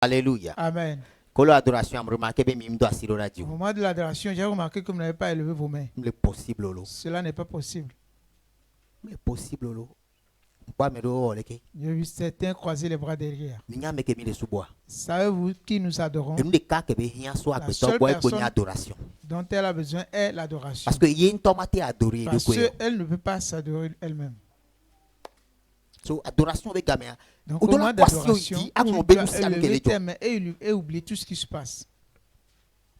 Alléluia. Amen. Quand l'adoration a remarqué que mim doit assurer la Au Dieu. moment de l'adoration, j'ai remarqué que vous n'avez pas élevé vos mains. C'est possible lolo. Cela n'est pas possible. C'est possible lolo. Pourquoi me do leke? J'ai vu certains croiser les bras derrière. Ninya me ke mi le suboa. Savez-vous qui nous adorons? Et me ka ke be hia so La akbeto seule boy ko personne ni adoration. dont elle a besoin est l'adoration. Parce que yin tomate adorer de Parce quoi. qu'elle ne peut pas s'adorer elle-même. So adoration avec gamin. Donc, Au au moment delà d'adoration, tu tu dois dois élever tes mains et oublier tout ce qui se passe.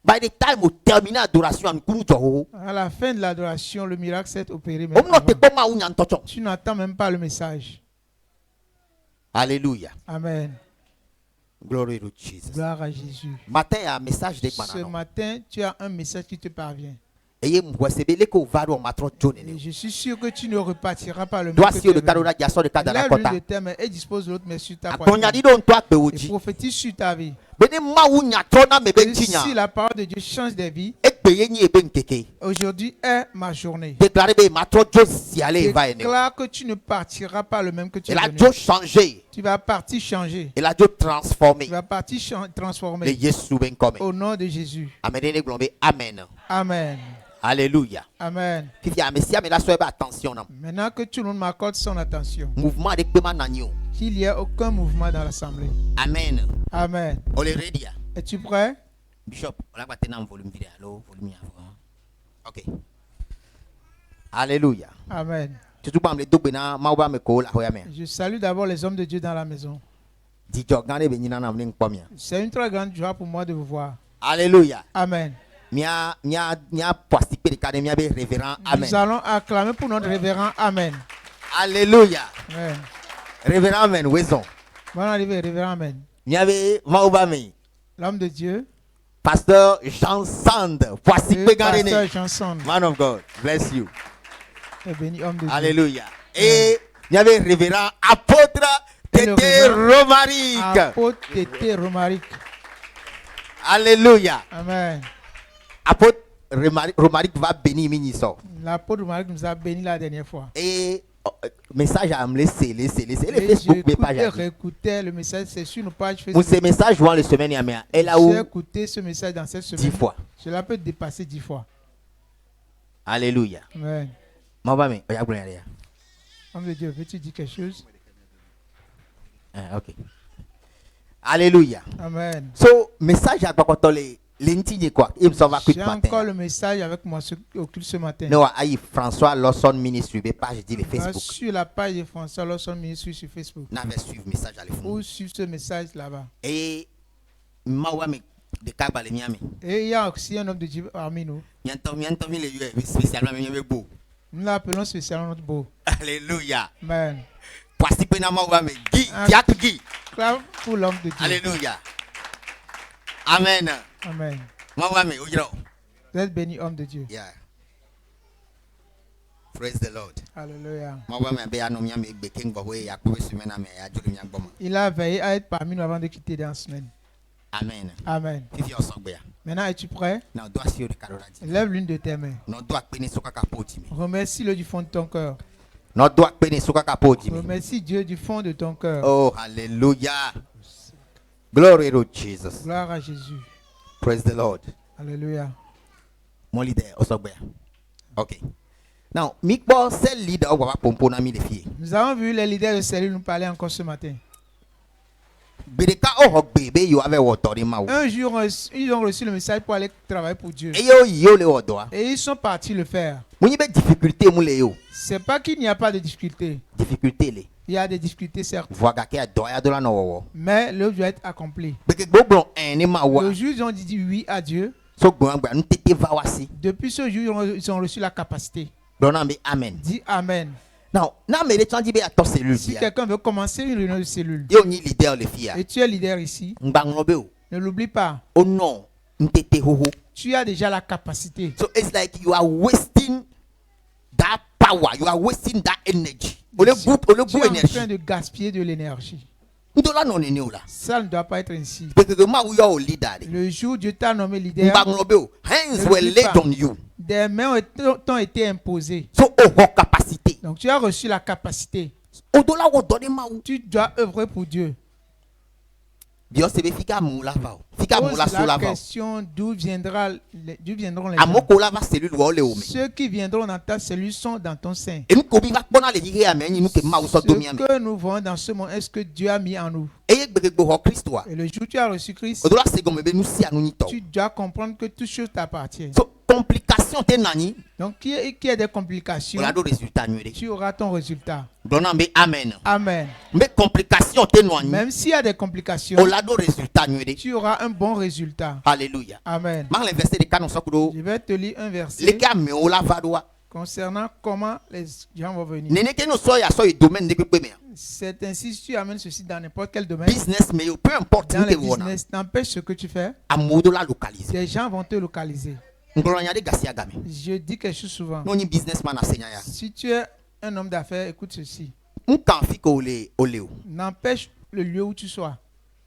By the time on termine l'adoration en kunu jo. À la fin de l'adoration, le miracle s'est opéré. On Même no te avant. ko ma unya ntocho. Tu n'attends même pas le message. Alléluia. Amen. Glory to Jesus. Gloire à Jésus. Matin il y a un message de Ce banano. matin, tu as un message qui te parvient. Et mwesebele ko varo matro Et jonene. je suis sûr que tu ne repartiras pas le même Doit que si le tu es venu. carona dia so de kadara Lève l'une kota. de tes mains et dispose l'autre main sur ta Akonya poitrine. di don to akbe Et oji. prophétise sur ta vie. Bene ma unya tona me Et be si tinya. la parole de Dieu change des vies, Ekbe yenyi ebe nkeke. aujourd'hui est ma journée. Déclarer be matro jo si ale va ene. Déclare que tu ne partiras pas le même que tu Elle es a venu. jo changer. Tu vas partir changer. Elle a jo transformer. Tu vas partir Le transformer. Yesu ben comme. Au nom de Jésus. Amen glombe amen. Amen. Alléluia. Amen. Fifi a messia me la so ebe attention nam. Maintenant que tout le monde m'accorde son attention, Mouvement de pema nanyo. qu'il n'y ait aucun mouvement dans l'assemblée. Amen. Amen. On est ready. Es-tu prêt? Bishop, on a battu dans volume vidéo. Allô, volume avant. OK. Alléluia. Amen. Tu te parles de bena maoba me ko la hoya me. Je salue d'abord les hommes de Dieu dans la maison. Di jogane be nyina nam ning pomia. C'est une très grande joie pour moi de vous voir. Alléluia. Amen. Mia participer de académie be révérend. Amen. Nous allons acclamer pour notre révérend. Amen. Alléluia. Amen. Révérend amen weson. Bonne arrivée, révérend. Amen. Mia be maoba me. L'homme de Dieu. Pasteur Jean Sand. Participer Pasteur gardene. Chanson. Man of God, bless you. Et béni homme de Dieu. Alléluia. Et il y avait révérend apôtre Et le Tété Romaric. Apôtre Tété Romaric. Alléluia. Amen. Apôtre Romaric va bénir Miniso. L'apôtre Romaric nous a bénis la dernière fois. Et message à me laisser. Le Et Facebook, mes pages. réécoutais le message, c'est sur nos pages Pour Facebook. ces messages, je vois le semaine dernière. Elle a J'ai où écouté ce message dans cette 10 semaine. fois. Cela peut dépasser 10 fois. Alléluia. Amen. Maman, mais regarde derrière. Homme de Dieu, veux-tu dire quelque chose? Ok. Alléluia. Amen. So, message à quoi les lentilles quoi. Il me sauve à J'ai encore le message avec moi au culte ce matin. Non, aïe François Lawson Ministry, mais pas je dis le Facebook. Sur la page de François Lawson Ministry sur Facebook. N'avait suivre message à l'effort. Ou sur ce message là-bas. Et mawa me de kabale miami. Et il y a aussi un homme de Dieu parmi nous. Mianto le yue spécialement miami beau. Nous l'appelons spécialement notre beau. Alléluia. Amen. Participer na mawa me gi diatu gi. Clap pour l'homme de Dieu. Alléluia. Amen. Amen. Mawa me ujiro. Vous êtes béni homme de Dieu. Yeah. Praise the Lord. Alléluia. Mawa me be anu miami be king bo we yakube sumena me ya julu miang boma. Il a veillé à être parmi nous avant de quitter dans la semaine. Amen. Amen. Fifi osogbe. Maintenant, es-tu prêt? Na doa si o de karora di. Lève l'une de tes mains. No doa peni soka kapoti mi. Remercie-le du fond de ton cœur. No doa peni soka kapoti mi. Remercie Dieu du fond de ton cœur. Oh, hallelujah. Glory to Jesus. Gloire à Jésus. Praise the Lord. Alléluia. Mon leader, Osogbe. Ok. Now, Mikbo, c'est le leader, on va pompo na mi les filles. Nous avons vu les leaders de cellule nous parler encore ce matin. Bedeka oh bébé, you have a water in ma. Un jour, ils ont reçu le message pour aller travailler pour Dieu. Et yo le water. Et ils sont partis le faire. Mouni be difficulté moule yo. C'est pas qu'il n'y a pas de difficulté. Difficulté le. Il y a des difficultés certes. Voiga ke adoya de la no. Mais l'œuvre doit être accomplie. Beke gbon ene ma wa. Le jour où ils ont dit oui à Dieu. So gbon gba nous tete va wasi. Depuis ce jour, ils ont reçu la capacité. Dona me amen. Dis amen. Now, na me le chanji be ato cellule. Si quelqu'un veut commencer une réunion de cellule. Yo ni leader le filles. Et tu es leader ici. Ngbang be o. Ne l'oublie pas. Oh non, ntete hoho. Tu as déjà la capacité. So it's like you are wasting that power, you are wasting that energy. Tu es en train Énergie. de gaspiller de l'énergie. Ndola non ene ola. Ça ne doit pas être ainsi. Parce que ma uya o leader. Le jour où Dieu t'a nommé leader, Mbanglobe o. Hands Ne were l'oublie laid pas. on you. des mains t'ont été imposées. So oh capacité. Donc tu as reçu la capacité. Odola wo doni ma ou. Tu dois œuvrer pour Dieu. Bio sebe fika moula va. Fika moula Pose sola la va. question d'où viendront les gens. Amoko la va cellule wa ole ome. Ceux qui viendront dans ta cellule sont dans ton sein. Et nous kobi va bona le dire amen nous ke ma Ce uso domi amen. que nous voyons dans ce monde, est-ce que Dieu a mis en nous? Eye gbegbo ho Christ wa. Et le jour où tu as reçu Christ, Odola segome be nous si anu ni to. tu dois comprendre que toute chose t'appartient. So complication te nani. Donc, qui a des complications, On a do résultat nuere. tu auras ton résultat. Dona be amen. Amen. Mais complication te nani. Même s'il y a des complications, On a do résultat nuere. tu auras un bon résultat. Alléluia. Amen. Mang le verset de canon sokudo. Je vais te lire un Le verset ka me ola va doa. concernant comment les gens vont venir. Nene ke no so ya so e domaine de pe me. C'est ainsi si tu amènes ceci dans n'importe quel domaine, Business mais peu importe dans où le te wona. business, n'empêche ce que tu fais, Amodo la localiser. des gens vont te localiser. Ngolanya de gasia game. Je dis quelque chose souvent. No ni businessman asenya ya. Si tu es un homme d'affaires, écoute ceci. Nkan fika oleo. N'empêche le lieu où tu sois.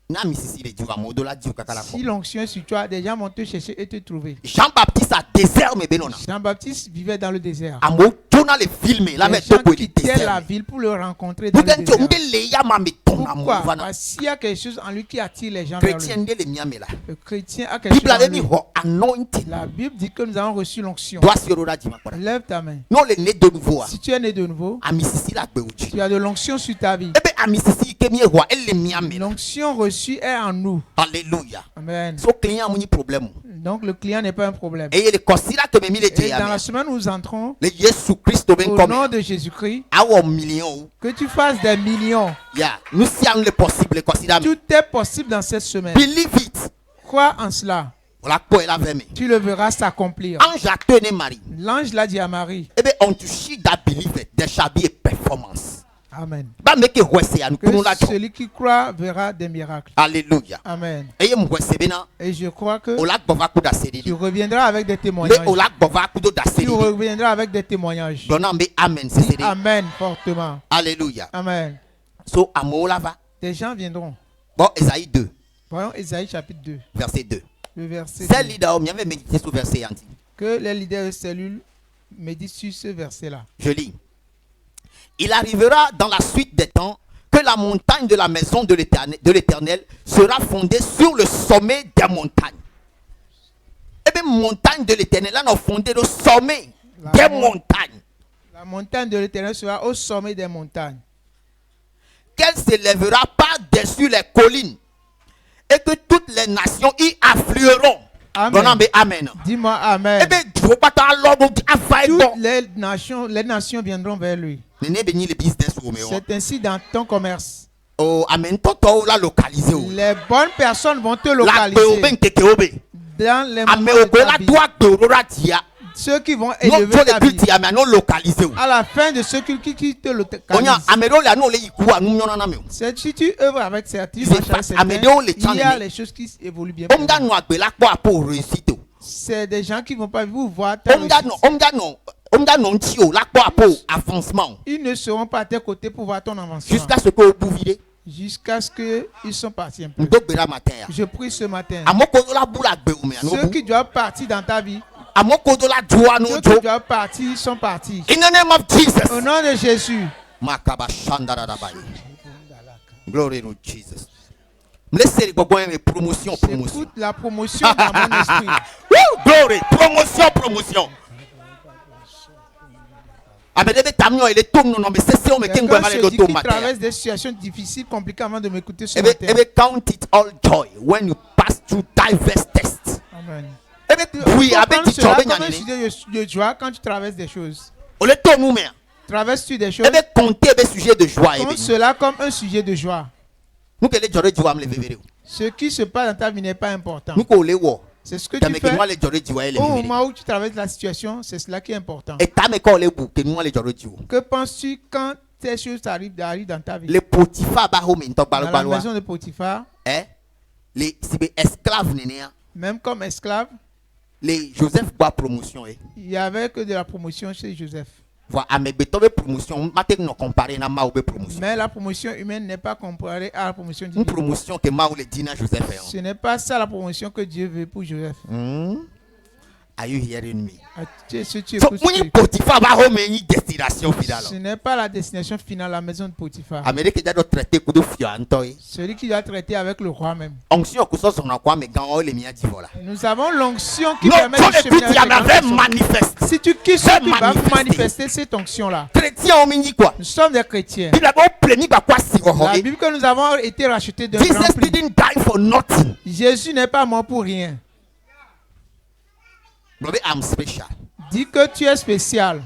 Na misisi le diwa modo la diwa kakala ko. Si l'onction est sur toi, des gens vont te chercher et te trouver. Jean-Baptiste a désert me benona. Jean-Baptiste vivait dans le désert. Amo tona le filmer la Les me gens to ko le quittaient la désert. ville pour le rencontrer dans le Bukan désert. to ngele ya ma me tona mo Pourquoi? vana. Parce qu'il y a quelque chose en lui qui attire les gens vers Chrétien lui. de le miamela. Le chrétien a quelque Bible chose en avait mis lui. ho anointing. La Bible dit que nous avons reçu l'onction. Doit sur ora di makora. Lève ta main. Non le né de nouveau. Si tu es né de nouveau, A misisi la gbe uji. tu as de l'onction sur ta vie. Ebe a misisi ke mi ho elle le miamela. L'onction reçue est en nous. Alléluia. Amen. So client muni problème. Donc le client n'est pas un problème. Et le considère que me mi le Et dans la dia. semaine où nous entrons, Le Jésus Christ ben au comme nom de Jésus-Christ, awo million. que tu fasses des millions. Ya, nous si le possible considère. Tout est possible dans cette semaine. Believe it. Crois en cela. La ko elle avait me. Tu le verras s'accomplir. Ange a tenu Marie. L'ange l'a dit à Marie. Ebe on to she that believe it. There shall be a performance. Amen. Ba make wese ya Que nous la. celui qui croit verra des miracles. Alléluia. Amen. Eye mu wese bena. Et je crois que Ola bova ku da tu sedidi. reviendras avec des Le témoignages. ola bova ku do da Tu sedidi. reviendras avec des témoignages. Dona me amen c'est Dis sedidi. Amen fortement. Alléluia. Amen. So amola va. Des gens viendront. Bon Esaïe 2 Voyons Ésaïe chapitre 2, verset 2. le verset C'est 2. leader on avait médité sur verset anti. Que les leaders de cellules méditent sur ce verset-là. Je lis. Il arrivera dans la suite des temps que la montagne de la maison de l'Éternel sera fondée sur le sommet des montagnes. Eh bien, montagne de l'Éternel, là, on a fondé le sommet La des mon- montagnes. La montagne de l'Éternel sera au sommet des montagnes. Qu'elle s'élèvera par-dessus les collines et que toutes les nations y afflueront. Amen. Donnons, mais amen. Dis-moi Amen. Eh bien, je ne veux pas t'en l'ordre à Toutes les nations viendront vers lui. Néné béni le business au méo. C'est ainsi dans ton commerce. Oh, amen. Toto la localisé. Les bonnes personnes vont te La localiser ben kekeobe. dans les Ame moments de ta ogola vie. doit dorora dia. Ceux qui vont Non élever to ta le vie. petit ame non localisé. À la fin de ceux qui te Onya localisent. amero la no le yiku anu nyona na me. C'est si tu œuvres avec certains, C'est marches avec pas- certains, Amédéo, les il y a channels. les choses qui évoluent bien. pour Omda nous. no agbela po apo réussite. C'est des gens qui vont pas vous voir ta Omda réussite. no nti o la po apo avancement. Ils ne seront pas à tes côtés pour voir ton avancement. Jusqu'à ce que o bouvide. Jusqu'à ce qu'ils sont partis un peu. Ndo gbera matin. Je prie ce matin. Amoko la bula gbe o me Ceux anu. qui doivent partir dans ta vie, Amoko la joa no ceux qui jo. doivent partir, ils sont partis. In the name of Au Jesus. nom de Jésus. Makaba shandara da baye. Glory to Jesus. Me laisse gbogbo en promotion. J'écoute la promotion dans mon esprit. Woo, glory, promotion. Abedebe tamio ele tom no me sese o me ken gwa Quelqu'un male se do dit to qu'il matin. traverse des situations difficiles, compliquées avant de m'écouter ce Ebe matin. count it all joy when you pass through diverse tests. Amen. Ebe oui Faut abe prendre ti cela chobe comme un nyane. sujet de joie quand tu traverses des choses. O le to mu me. Traverses-tu des choses? Ebe compter ebe sujet de joie Compte ebe. cela comme un sujet de joie. Nous que le jore joie me le vevere. Ce qui se passe dans ta vie n'est pas important. Nous ko le wo. C'est ce que Ta tu me ke fais moi le jore joie ele au vevere. moment où tu traverses la situation. C'est cela qui est important. Et ta me ko le bu ke moi le jore joie. Que penses-tu quand ces choses arrivent dans ta vie? Le Potiphar ba ho me nto Dans la balwa. maison de Potiphar, Les sibe esclaves nene. même comme esclave, Les Joseph ba promotion il n'y avait que de la promotion chez Joseph. Voilà, amegbeto be promotion, matek no comparer na ma ou be promotion. Mais la promotion humaine n'est pas comparée à la promotion Une divine. promotion que ma ou le dina Joseph Ce n'est pas ça la promotion que Dieu veut pour Joseph. Are you hearing me? Si tu So écoutes, when you Potiphar va home une destination finale. ce n'est pas la destination finale, la maison de Potiphar. Amérique déjà doit traiter coup de fiantoy. Celui qui doit traiter avec le roi même. Onction que ça son quoi mais quand les miens dit voilà. Nous avons l'onction qui Non, permet toi de écoute, cheminer il y en avec les avait grandes personnes. manifeste. Si tu quittes, Fais tu vas manifester. manifester cette onction-là. Chrétien on mini quoi? Nous sommes des chrétiens. Il a beau pléni bah quoi si La Bible que nous avons été rachetés d'un grand Jesus prix. didn't die for nothing. Jésus n'est pas mort pour rien. Brother, I'm special. Dis que tu es spécial.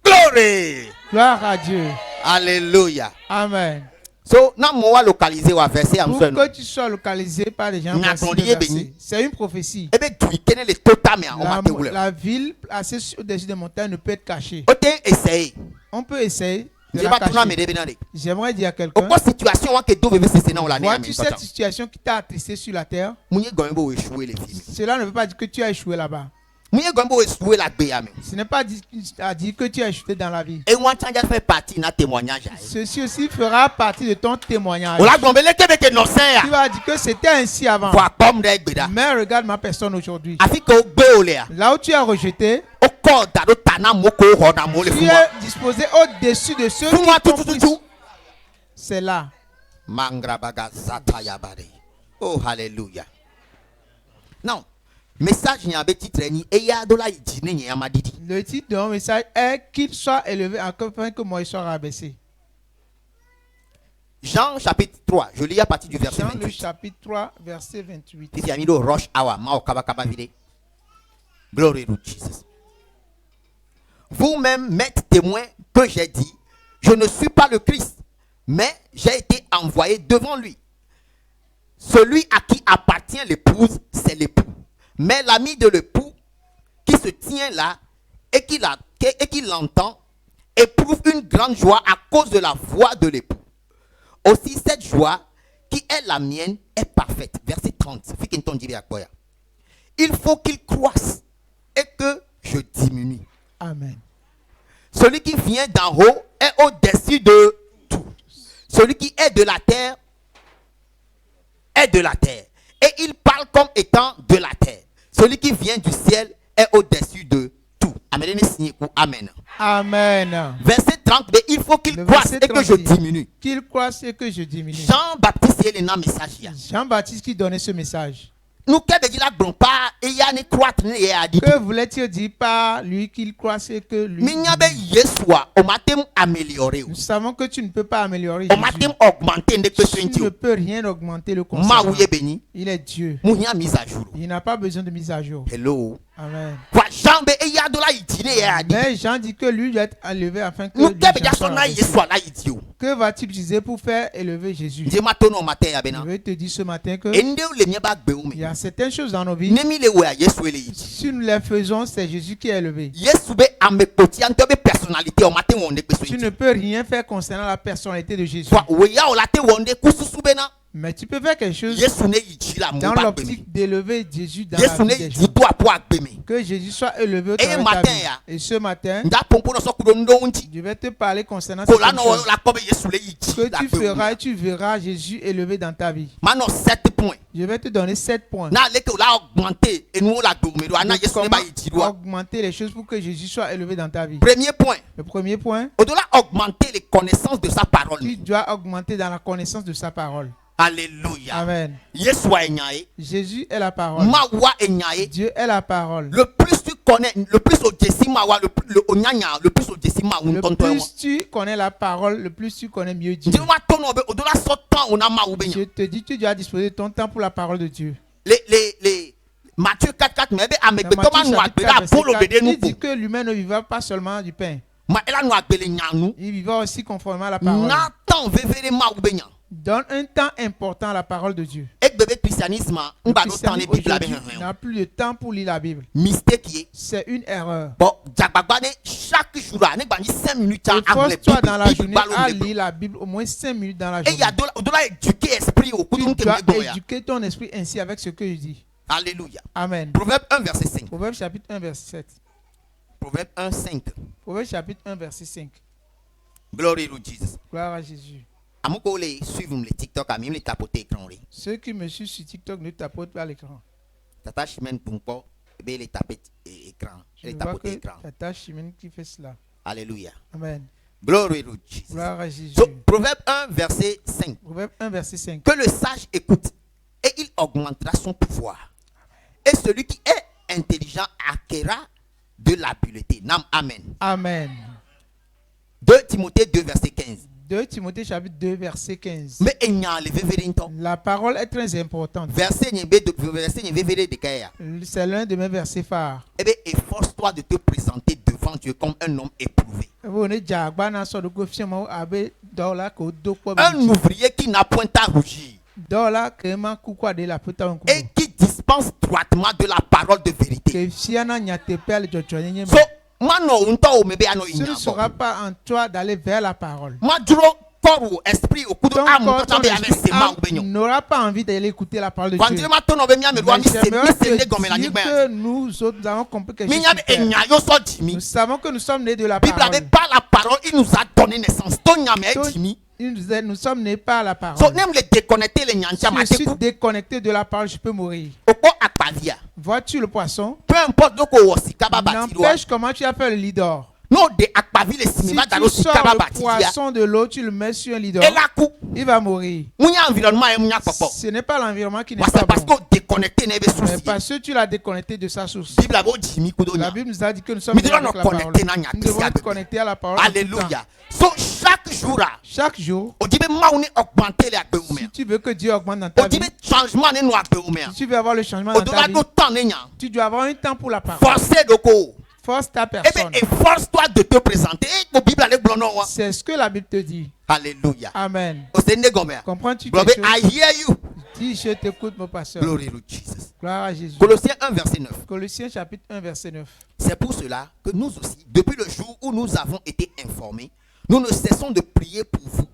Glory. Gloire à Dieu. Alléluia. Amen. So, na moi localiser au verset am Pour so. que tu sois localisé par les gens. Na Voici le tondier verset. béni. C'est une prophétie. Eh ben tu connais les total mais on va te rouler. La ville placée au-dessus des montagnes ne peut être cachée. Ote essayer. On peut essayer de Je la vais tourner cacher. me débénander. J'aimerais dire à quelqu'un. Pourquoi situation wa que do vivre c'est non la Vois-tu cette situation qui t'a attristé sur la terre? Mounye gombo échouer les filles. Cela ne veut pas dire que tu as échoué là-bas. Mounye gombo échouer la béame. Ce n'est pas à dire que tu as échoué dans la vie. Et moi tanja fait partie na témoignage. Ceci aussi fera partie de ton témoignage. On la gombele ke be que non c'est Tu vas dire que c'était ainsi avant. Voir comme des gbeda. Mais regarde ma personne aujourd'hui. Afi ko gbe ole a. Là où tu as rejeté, O ko da do tana moko ho na mo le tu fuma. es disposé au-dessus de ceux Fuma qui t'ont tout pris. tout. C'est là. Mangrabaga zata yabare. Oh hallelujah. Now, message n'y avait titre ni eya do la idine ni amadidi. Le titre de mon message est qu'il soit élevé afin que moi il soit rabaissé. Jean chapitre 3, je lis à partir du verset Jean le 28. chapitre 3, verset 28. If you are middle rush hour, ma okaba kaba vide. Glory to Jesus. Vous-même m'êtes témoin que j'ai dit, je ne suis pas le Christ, mais j'ai été envoyé devant lui. Celui à qui appartient l'épouse, c'est l'époux. Mais l'ami de l'époux qui se tient là et qui l'entend éprouve une grande joie à cause de la voix de l'époux. Aussi cette joie qui est la mienne est parfaite. Verset 30. Il faut qu'il croisse et que je diminue. Amen. Celui qui vient d'en haut est au-dessus de tout. Celui qui est de la terre est de la terre. Et il parle comme étant de la terre. Celui qui vient du ciel est au-dessus de tout. Amen. Amen. Verset 30. Mais il faut qu'il Le croisse verset et que je 30 dit, diminue. Qu'il croisse et que je diminue. Jean-Baptiste est le message. Jean-Baptiste qui donnait ce message. Nous qui la grande pas et y a ne croître ne y a dit. Que voulait-il dire par lui qu'il croisse et que lui Minyabe Yesua au matin amélioré. Nous savons que tu ne peux pas améliorer Au Jésus. matin augmenter ne peut Tu ne peux rien augmenter le Ma concernant. ouye béni. Il est Dieu. Mounia mise à jour. Il n'a pas besoin de mise à jour. Hello. Amen. Kwa jambe e ya do la itine ya di. Mais Jean dit que lui doit être élevé afin que Nous les kebe gens ya soient sona rabaissés. Yesua la itio. Que va-t-il utiliser pour faire élever Jésus? Je matono matin ya Je bena. vais te dire ce matin que Ende le mien ba gbe il y ume. a certaines choses dans nos vies. Nemi le we ya Yesu ele iti. Si nous les faisons, c'est Jésus qui est élevé. Yesu be amekoti ante be personnalité au matin wonde pe so Tu iti. ne peux rien faire concernant la personnalité de Jésus. Kwa we ya o la te wonde kususu bena. Mais tu peux faire quelque chose Yesu ne iti la mo dans ba gbe. l'optique d'élever Jésus dans Yesu la ne vie des iti gens. to apo agbe me. Que Jésus soit élevé au Et travers de matin, ta vie. ya. Et ce matin, Nda pompo no so kudo ndo unti. je vais te parler concernant Ko la cette no chose la ko be Yesu le iti. que tu feras et tu verras Jésus élevé dans ta vie. Mano 7 points. Je vais te donner 7 points. Na leke la augmenter et nous la do me do ana de Yesu ne comment ba iti do. augmenter les choses pour que Jésus soit élevé dans ta vie. Premier point. Le premier point, Au-delà augmenter les connaissances de sa parole. tu dois augmenter dans la connaissance de sa parole. Alléluia. Amen. Yesua enyae. Jésus est la parole. Mawa enyae. Dieu est la parole. Le plus tu connais, le plus au jesima wa, le onyanya, le plus au jesima Le un tonton. plus tu connais la parole, le plus tu connais mieux Dieu. Dieu wa tono be au-delà sortant on a ma Je ubenya. te dis, tu dois disposer de ton temps pour la parole de Dieu. Les Matthieu 4:4 mais be Dans amegbe to ma Matthieu no chapitre agbele 4, verset apolo 4, bede il nu dit ko. que l'humain ne vivra pas seulement du pain. Ma ela no agbele nyanu. Il vivra aussi conformément à la parole. Na tan vevere ma ubenya. Donne un temps important à la parole de Dieu. Et bébé christianisme, Le on va d'autant les christianisme bibles là aujourd'hui n'a plus de temps pour lire la Bible. mystère qui est. C'est une erreur. Bon, Jagbagba chaque jour là, ne bani 5 minutes à Force-toi dans la journée à lire la Bible au moins 5 minutes dans la Et il y journée. a de là éduquer esprit au coup Tu de dois Kémégoya. éduquer ton esprit ainsi avec ce que je dis. Alléluia. Amen. Proverbe 1 verset 5. Proverbe chapitre 1 verset 7. Proverbe 1 5. Proverbe chapitre 1 verset 5. Glory to Jesus. Gloire à Jésus. Amoko les suivre les TikTok à même les tapoter écran. Ceux qui me suivent sur TikTok ne tapotent pas l'écran. Tata chemin pour pas Eh bien, il est tapé écran. Je Il est vois tapoté que écran. Tata Chimène qui fait cela. Alléluia. Amen. Glory to Jesus. Gloire à Jésus. So, Proverbe 1, verset 5. Proverbe 1, verset 5. Que le sage écoute et il augmentera son pouvoir. Et celui qui est intelligent acquérera de l'habileté. Nam, amen. Amen. 2 Timothée 2, verset 15. 2 Timothée chapitre 2, verset 15. Mais il n'y a enlevé vérinton. La parole est très importante. Verset n'y avait de Kaya. C'est l'un de mes versets phares. Eh bien, efforce-toi de te présenter devant Dieu comme un homme éprouvé. Un ouvrier qui n'a point à rougir. Et qui dispense droitement de la parole de vérité. So, Ce ne sera pas en toi d'aller vers la parole. esprit au coup de Ton âme, corps, ton avec ses esprit mains au baignon. n'aura pas envie d'aller écouter la parole de Quand Dieu. Dieu m'a tourné vers moi, Mais j'aimerais te dire que nous autres, nous avons compris quelque chose. Nous savons que nous sommes nés de la Bible parole. avait pas la parole, il nous a donné naissance. Nous sommes nés par la parole. So, même les déconnecter les Si nyantia je suis déconnecté de la parole, je peux mourir. Vois-tu le poisson? Peu importe donc au sikaba batido. N'empêche comment tu as fait le lit d'or. Non de akpavi les Si simima tu dalo sors sikaba le batidia. poisson de l'eau, tu le mets sur un lit d'or, Et la coup, il va mourir. munya environnement et munya popo. Ce n'est pas l'environnement qui n'est C'est pas parce bon, que déconnecté n'est pas mais souci. parce que tu l'as déconnecté de sa source. Bible a beau jimi La kudonya. Bible nous a dit que nous sommes Mais nés nous avec devons la nous parole. connecter dans Nous devons la être connectés à la parole. en tout temps. Alléluia. So chaque jour là, Chaque jour, on dit mais mauni augmenter les agbeume. si tu veux que Dieu augmente dans On ta dit vie, mais changement ne nous agbeume. si tu veux avoir le changement dans ta Au-delà vie, de temps ne nya. tu dois avoir un temps pour la parole. Forcer de ko. Force ta Eh bien, personne. efforce-toi de te présenter. Et la Bible allait blonner. C'est ce que la Bible te dit. Alléluia. Amen. Au Seigneur Gomber. Comprends-tu Brother, quelque chose? I hear you. Dis, je t'écoute, mon pasteur. Glory to Jesus. Gloire à Jésus. Colossiens 1, verset 9. Colossiens chapitre 1, verset 9. C'est pour cela que nous aussi, depuis le jour où nous avons été informés, nous ne cessons de prier pour vous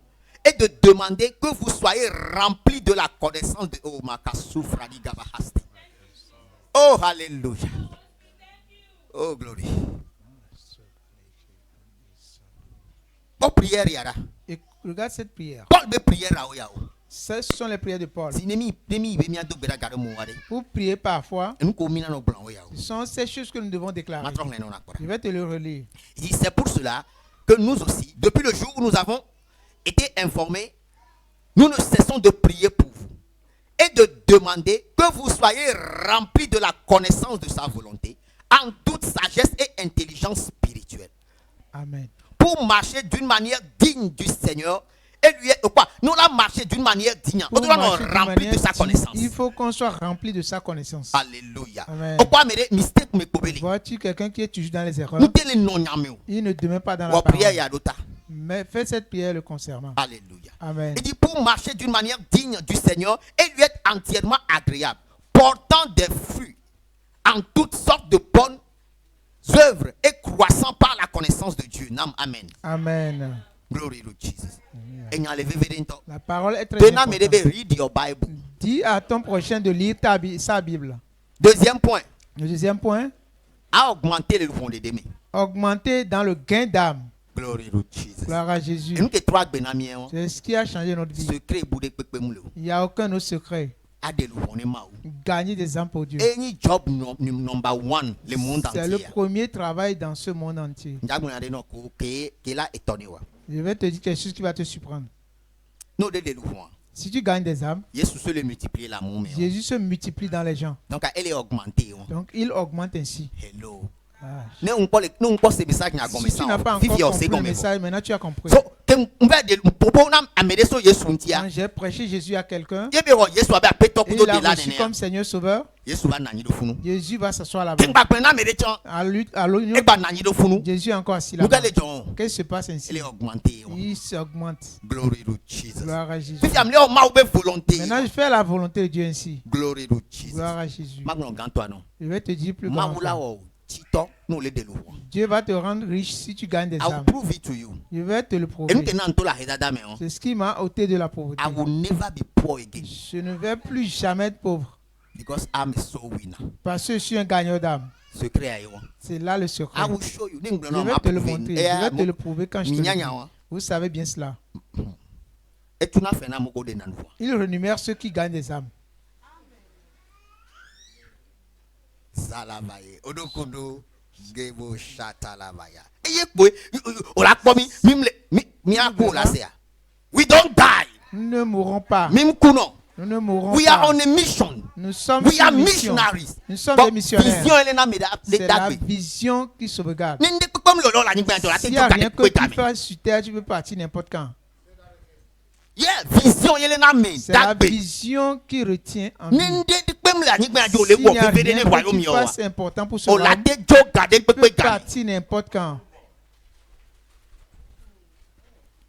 et de demander que vous soyez remplis de la connaissance de Oh, Makasufradi Gabahasti. Oh, Alléluia. Oh, glory. Bon, prière, yara. Et regarde cette prière. Paul be prière à Oyao. Ce sont les prières de Paul. Si nemi be mi ado bera gare mo ware. Pour prier parfois, Nous ko mina no blanc Oyao. ce sont ces choses que nous devons déclarer. Matron ne non akora. Je vais te le relire. Il dit, c'est pour cela que nous aussi, depuis le jour où nous avons été informés, nous ne cessons de prier pour vous et de demander que vous soyez remplis de la connaissance de sa volonté en toute sagesse et intelligence spirituelle Amen. pour marcher d'une manière digne du Seigneur et lui quoi nous la marcher d'une manière digne Pour on doit marcher nous d'une remplir de manière sa digne, connaissance. il faut qu'on soit rempli de sa connaissance. Alléluia. Amen. Pourquoi mes mistake me kobeli Vois-tu quelqu'un qui est toujours dans les erreurs? nous tele non nyameo Il ne demeure pas dans la ou prière parole. ya dota. Mais fais cette prière le concernant. Alléluia. Amen. Il dit pour marcher d'une manière digne du Seigneur et lui être entièrement agréable, portant des fruits en toutes sortes de bonnes œuvres et croissant par la connaissance de Dieu. Nam, amen. Amen. Glory to Jesus. Et n'y enlevez vedento. La parole est très Dena me debe importante. read your Bible. Dis à ton prochain de lire sa Bible. Deuxième point, Le deuxième point, à augmenter le fond de demain. augmenter dans le gain d'âme. Glory to Jesus. Gloire à Jésus. Et nous que trois benamien, C'est ce qui a changé notre vie. secret boudé pepe moule. Il n'y a aucun autre secret. A de l'ouvre maou. Gagner des âmes pour Dieu. Et ni job number one le monde C'est le entier. premier travail dans ce monde entier. Ndiago na de no ko ke la étonné wa. Je vais te dire quelque chose qui va te surprendre. Nous de l'ouvre. Si tu gagnes des âmes, Jésus se le multiplier l'amour mais. Jésus se multiplie dans les gens. Donc elle est augmentée. Donc il augmente ainsi. Hello. Ah. Ne on pas ce message na gomme Si tu n'as pas encore compris le message, maintenant tu as compris. So que on va de popo na amede so Jésus ntia. Quand j'ai prêché Jésus à quelqu'un, Yebe ro Jésus ba peto et kudo il de a la reçu nene. comme Seigneur Sauveur, Jésus va nani do funu. Jésus va s'asseoir là-bas. Timba pe na mede chan. À l'union, E ba nani do funu. Jésus est encore assis Nous là-bas. gale jon. Qu'est-ce qui se passe Elle ainsi? est augmentée. Il s'augmente. Glory to Jesus. Gloire à Jésus. Puis amle o ma oube volonté. Maintenant, je fais la volonté de Dieu ainsi. Glory to Jesus. Gloire à Jésus. Ma non gan toi non. Je vais te dire plus Ma grand. wula o tito nous le de l'ouvre. Dieu va te rendre riche si tu gagnes des I will âmes. prove it to you. Je vais te le Et nous prouver. tenons tout la redada mais on. C'est ce qui m'a ôté de la pauvreté. I will never be poor again Je ne vais plus jamais être pauvre because I'm a soul winner. parce que je suis un gagnant d'âme. Secret ayo. C'est là le secret. I will show you. Je vais te le montrer. Je vais te le prouver quand je te le Nyanya dis. wa. Vous savez bien cela. Et tu n'as fait na moko de nanwa. Il renumère ceux qui gagnent des âmes. Salavaye. Odokodo. Gebo Shatalavaya. Eye boy. Ola pomi. Miako la sea. We don't die. Nous ne mourrons pas. Mim kuno. Nous ne mourrons We pas. are on a mission. Nous sommes We sur are mission. missionaries. Nous sommes Bon, des missionnaires. vision Elena Meda. C'est la vision qui sauvegarde. Ninde comme le la nyigba to la S'il te n'y a to rien ka que te tu fais sur terre, tu peux partir n'importe quand. Yeah, vision Elena C'est la Meda. vision qui retient en vie. Ninde comme la nyigba to le S'il wo n'y a fefede rien ne que royaume tu yo. fasses important pour ce O la royaume, te jo gade tu peux pepe gade. partir n'importe quand.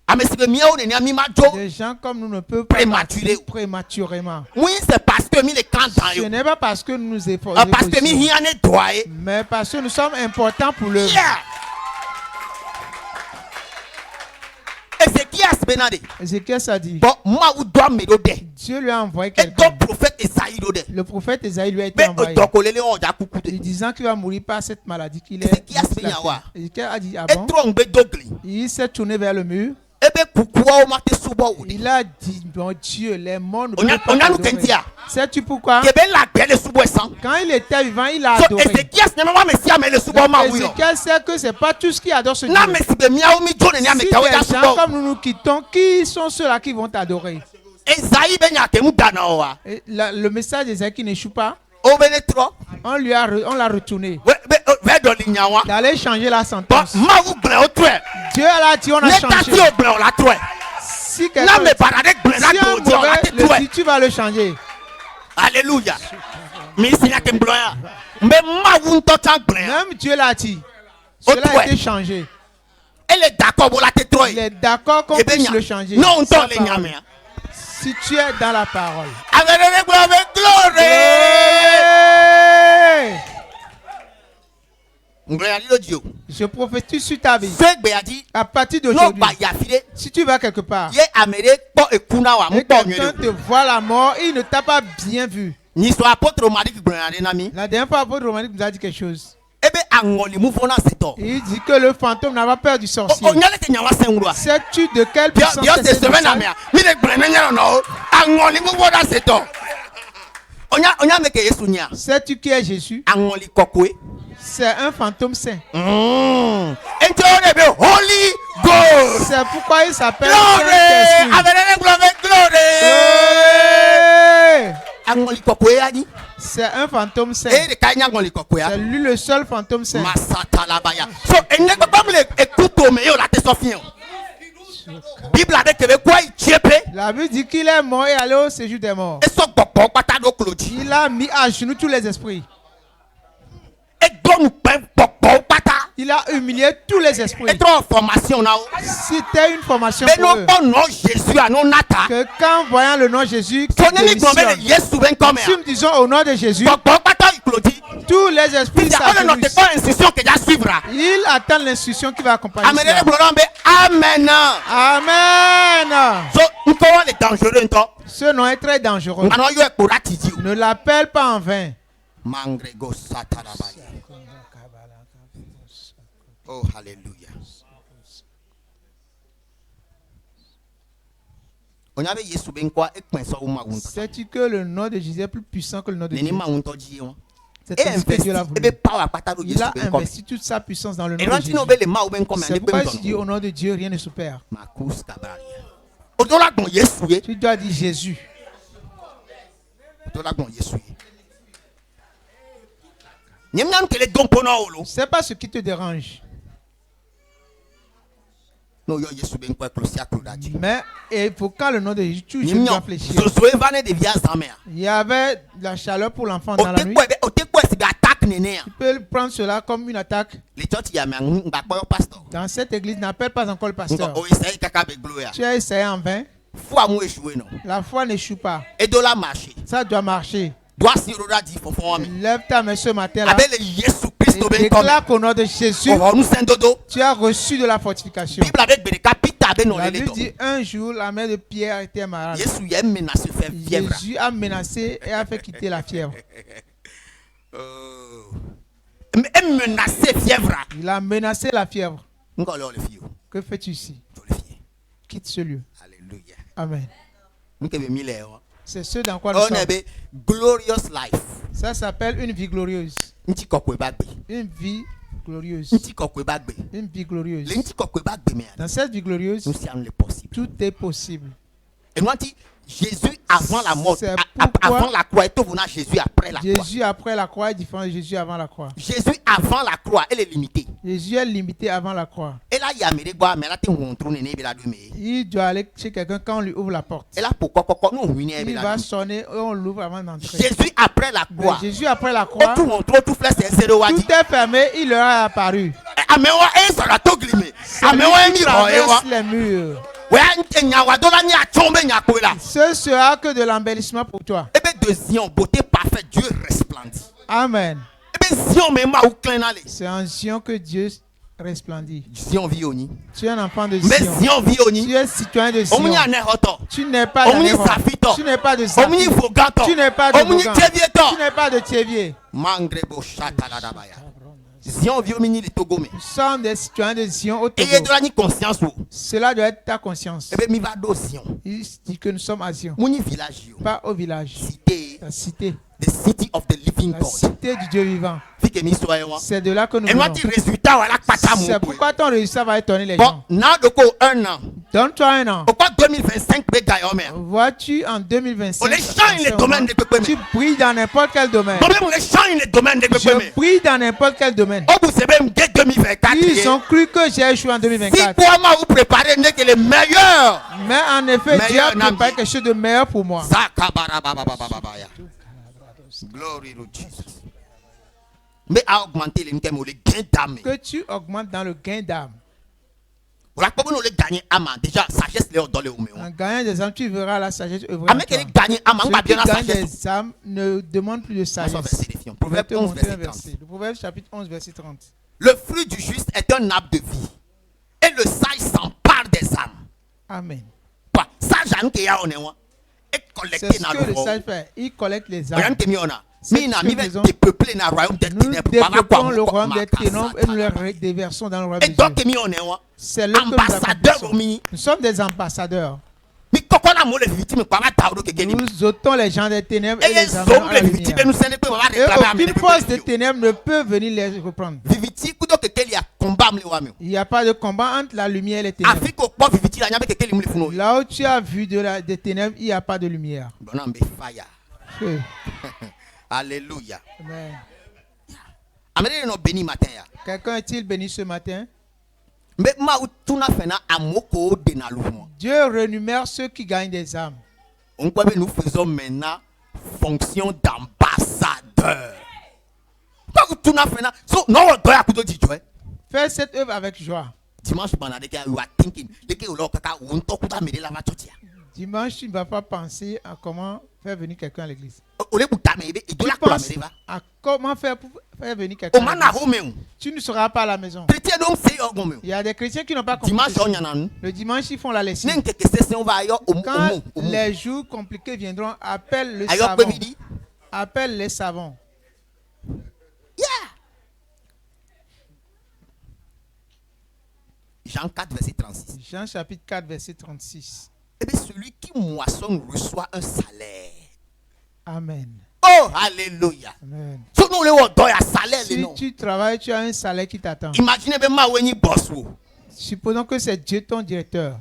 Amesibe miao ne mi ma jo. Des gens comme nous ne peuvent pas partir prématurément. Oui, c'est parce que mi le camp dans Ce yo. n'est pas parce que nous nous efforçons, Parce que mi hiane doye. mais parce que nous sommes importants pour le. Yeah. Ezekiel Benade. Ézéchiel a dit, Bon, moi ou doit me do de. Dieu lui a envoyé Et quelqu'un. donc prophète Esaïe do de. Le prophète Esaïe lui a été Mais envoyé. donc olele on ja kukude. Il disant qu'il va mourir par cette maladie qu'il est. Ézéchiel Benyawa. Ézéchiel a dit, ah Et bon? trop ngbe dogli. Il s'est tourné vers le mur. Ebe kukuwa o ma te subo wo de. Il a dit, mon Dieu, les morts ne On a peuvent pas nous t'adorer. kentia. Sais-tu pourquoi? Kebe la belle subo sans. Quand il était vivant, il a So adoré. Ezekiel ne ma me sia me le subo ma wo yo. Ézéchiel sait que c'est pas tous qui adorent ce Dieu. Na me sibe miao mi jo ne Si nya me des kawo ja gens subo. comme nous nous quittons, qui sont ceux-là qui vont t'adorer? Esaïe benya ke mu dana wa. Et le message d'Ésaïe qui n'échoue pas, O bene trop. on l'a retourné. Ve do li nya wa. D'aller changer la Bon, sentence. ma ou bre o twe. Dieu l'a dit, on a Ne ta changé. si o bre o la twe. Si Na quelqu'un me parade bre na si un do di o la mauvais te le twe. dit, tu vas le changer. Alléluia. Mi sinya ke mbloya. Mbe ma ou nto chan bre. Même Dieu l'a dit. Cela a été changé. Elle est d'accord pour la te twe. Il est d'accord qu'on Eh ben, puisse le changer. non, on Sa t'en les parole. nyame. Si tu es dans la parole. Avec glory. Hey! Ngreya li lo di o. Je prophétise sur ta vie. Se gbe ya di. À partir No d'aujourd'hui, ba ya fide. si tu vas quelque part Ye amere po ekuna wa mu et po quelqu'un nyu te voit la mort, il ne t'a pas bien vu. ni so apôtre mari ki gbran ade na mi. La dernière fois, votre Romanique nous a dit quelque chose. Ebe angoli mu fona seto. Il dit que le fantôme n'a pas peur du sorcier. O nyale te nyawa senwa. Sais-tu de quelle Bio puissance se est ce semaine na message? me. Mi le gbran na nyalo no. Angoli mu fona seto. Onya me ke Yesu nya. Sais-tu qui est Jésus? Angoli kokwe. C'est un fantôme saint. Ento ne be Holy Ghost. C'est pourquoi il s'appelle Glory. Saint-Esprit. Avec glory. Hey! Angoli kokwe ani. C'est un fantôme saint. E de kanya angoli kokwe C'est ya. lui le seul fantôme saint. Masata la baya. So enne ko comme le écoute me yo la te sofien. Bible avec que quoi il tiepe. La Bible dit qu'il est mort et allé au séjour des morts. Et so popo pata do clodi. Il a mis à genoux tous les esprits. Et donc popo pata. Il a humilié tous les esprits. Et trop formation na. C'était une formation Mais pour non eux. pas non Jésus à non nata. Que quand voyant le nom de Jésus, qu'ils Sonne ni gombe démissionnent. Yesu ben comme. Si nous disons au nom de Jésus, Popo pata il clodi. tous les esprits Si on ne note s'agenouillent. pas instruction que ya suivra. Il attend l'instruction qui va accompagner Amen. cela. Amen. Amen. So nko wa le dangereux nto. Ce nom est très dangereux. Ano yo ekpora tiji. Ne l'appelle pas en vain. Mangrego satarabaya. Oh, hallelujah. On avait Yesu ben quoi ekpenso o magunto. Sais-tu que le nom de Jésus est plus puissant que le nom de Neni Dieu? magunto ji won. C'est Et ainsi que Dieu l'a investi voulu. ebe power patalo Il Yesu a ben comme. investi toute sa puissance dans le nom Et de quand Jésus. tu n'obéis les mains ben comme C'est pourquoi je dis au nom de Dieu, rien ne se perd. Makus kabaria. Odola gon Yesu ye. Tu dois dire Jésus. Odola gon Yesu ye. Nyemnyam kele don pono olo. C'est pas ce qui te dérange. No yo Yesu ben quoi closia clodaji. Mais il faut quand le nom de Jésus, tu dois Nyemnyam. réfléchir. Josué vane de via zamea. Il y avait de la chaleur pour l'enfant dans la nuit. Ote quoi c'est attaque nene. Tu peux prendre cela comme une attaque. Les church ya me ngba kwa pastor. Dans cette église, n'appelle pas encore le pasteur. Ngo o essaye kaka be gloria. Tu as essayé en vain. Foi mu échoué non. La foi n'échoue pas. Et de la marché. Ça doit marcher. Doit sirora di fofo mi. Lève ta main ce matin-là. Avec le Jésus Christ Et ben comme. déclare qu'au nom de Jésus, On nous send dodo. tu as reçu de la fortification. Bible avec be capita ben non La le Bible do. dit un jour, la mère de Pierre était malade. Jésus y a menacé faire fièvre. Jésus a menacé et a fait quitter la fièvre. Et menacé fièvre. Il a menacé la fièvre. Ngo le fio. Que fais-tu ici? Le fio. Quitte ce lieu. Alléluia. Amen. Nke be mile o. C'est ce dans quoi nous On sommes. est glorious life. Ça s'appelle une vie glorieuse. Une vie glorieuse. Une vie glorieuse. Dans cette vie glorieuse, tout est possible. Et nous dit Jésus avant la mort, avant la croix, et tout Jésus après la croix. Jésus après la croix est différent de Jésus avant la croix. Jésus avant la croix, elle est limitée. Jésus est limité avant la croix. Et là, il doit aller chez quelqu'un quand on lui ouvre la porte. Il va sonner et on l'ouvre avant d'entrer. Jésus après la croix. Mais Jésus après la croix. Tout est fermé, il leur est apparu. Les murs. Ce sera que de l'embellissement pour toi. Beauté parfaite, Dieu resplendit. Amen. C'est en Zion que Dieu resplendit. Tu es un enfant de Zion. Tu es citoyen de Zion. Tu n'es pas d'Anérot. Tu n'es pas de Saphir. Tu n'es pas de Bogan. Tu n'es pas de Thévier. Nous sommes des citoyens de Zion au Togo. Cela doit être ta conscience. Il dit que nous sommes à Zion. Pas au village. La cité. The city of the living God. La cité du Dieu vivant. C'est de là que nous venons. C'est pourquoi ton résultat va étonner les gens. Donne-toi un an. Vois-tu en 2025. Tu brilles dans n'importe quel domaine. Je brille dans n'importe quel domaine. Ils ont cru que j'ai échoué en 2024. Mais en effet, Dieu a préparé quelque chose de meilleur pour moi. Glory to Jesus. Mais à augmenter le gain d'âme. Que tu augmentes dans le gain d'âme. Déjà, sagesse dans le en gagnant des âmes, tu verras la sagesse œuvrer. Celui qui gagne des âmes ne demande plus de sagesse. Proverbe 11, verset 30. Le Proverbe chapitre 11, verset 30. Le fruit du juste est un arbre de vie. Et le sage s'empare des âmes. Amen. C'est ce que le sage fait. Il collecte les âmes. Nous développons le royaume des ténèbres et nous les déversons dans le royaume de Dieu. C'est là que nous sommes des ambassadeurs. Nous ôtons les gens des ténèbres et les amenons à la lumière. Et aucune force des ténèbres ne peut venir les reprendre. Il n'y a pas de combat entre la lumière et les ténèbres. Là où tu as vu des ténèbres, il n'y a pas de lumière. Feu. Alléluia. Amen. Quelqu'un est-il béni ce matin? Dieu renumère ceux qui gagnent des âmes. Nous faisons maintenant fonction d'ambassadeur. Fais cette œuvre avec joie. Dimanche, tu ne vas pas penser à comment faire venir quelqu'un à l'église. Tu penses à comment faire pour faire venir quelqu'un à l'église. Tu ne seras pas à la maison. Il y a des chrétiens qui n'ont pas compris. Le dimanche, ils font la lessive. Quand les jours compliqués viendront, appelle le savon. Appelle les savons. Jean 4, verset 36. Jean chapitre 4, verset 36. Eh bien, celui qui moissonne reçoit un salaire. Amen. Oh, alléluia. Amen. Si tu travailles, tu as un salaire qui t'attend. Imaginez bien supposons que c'est Dieu ton directeur.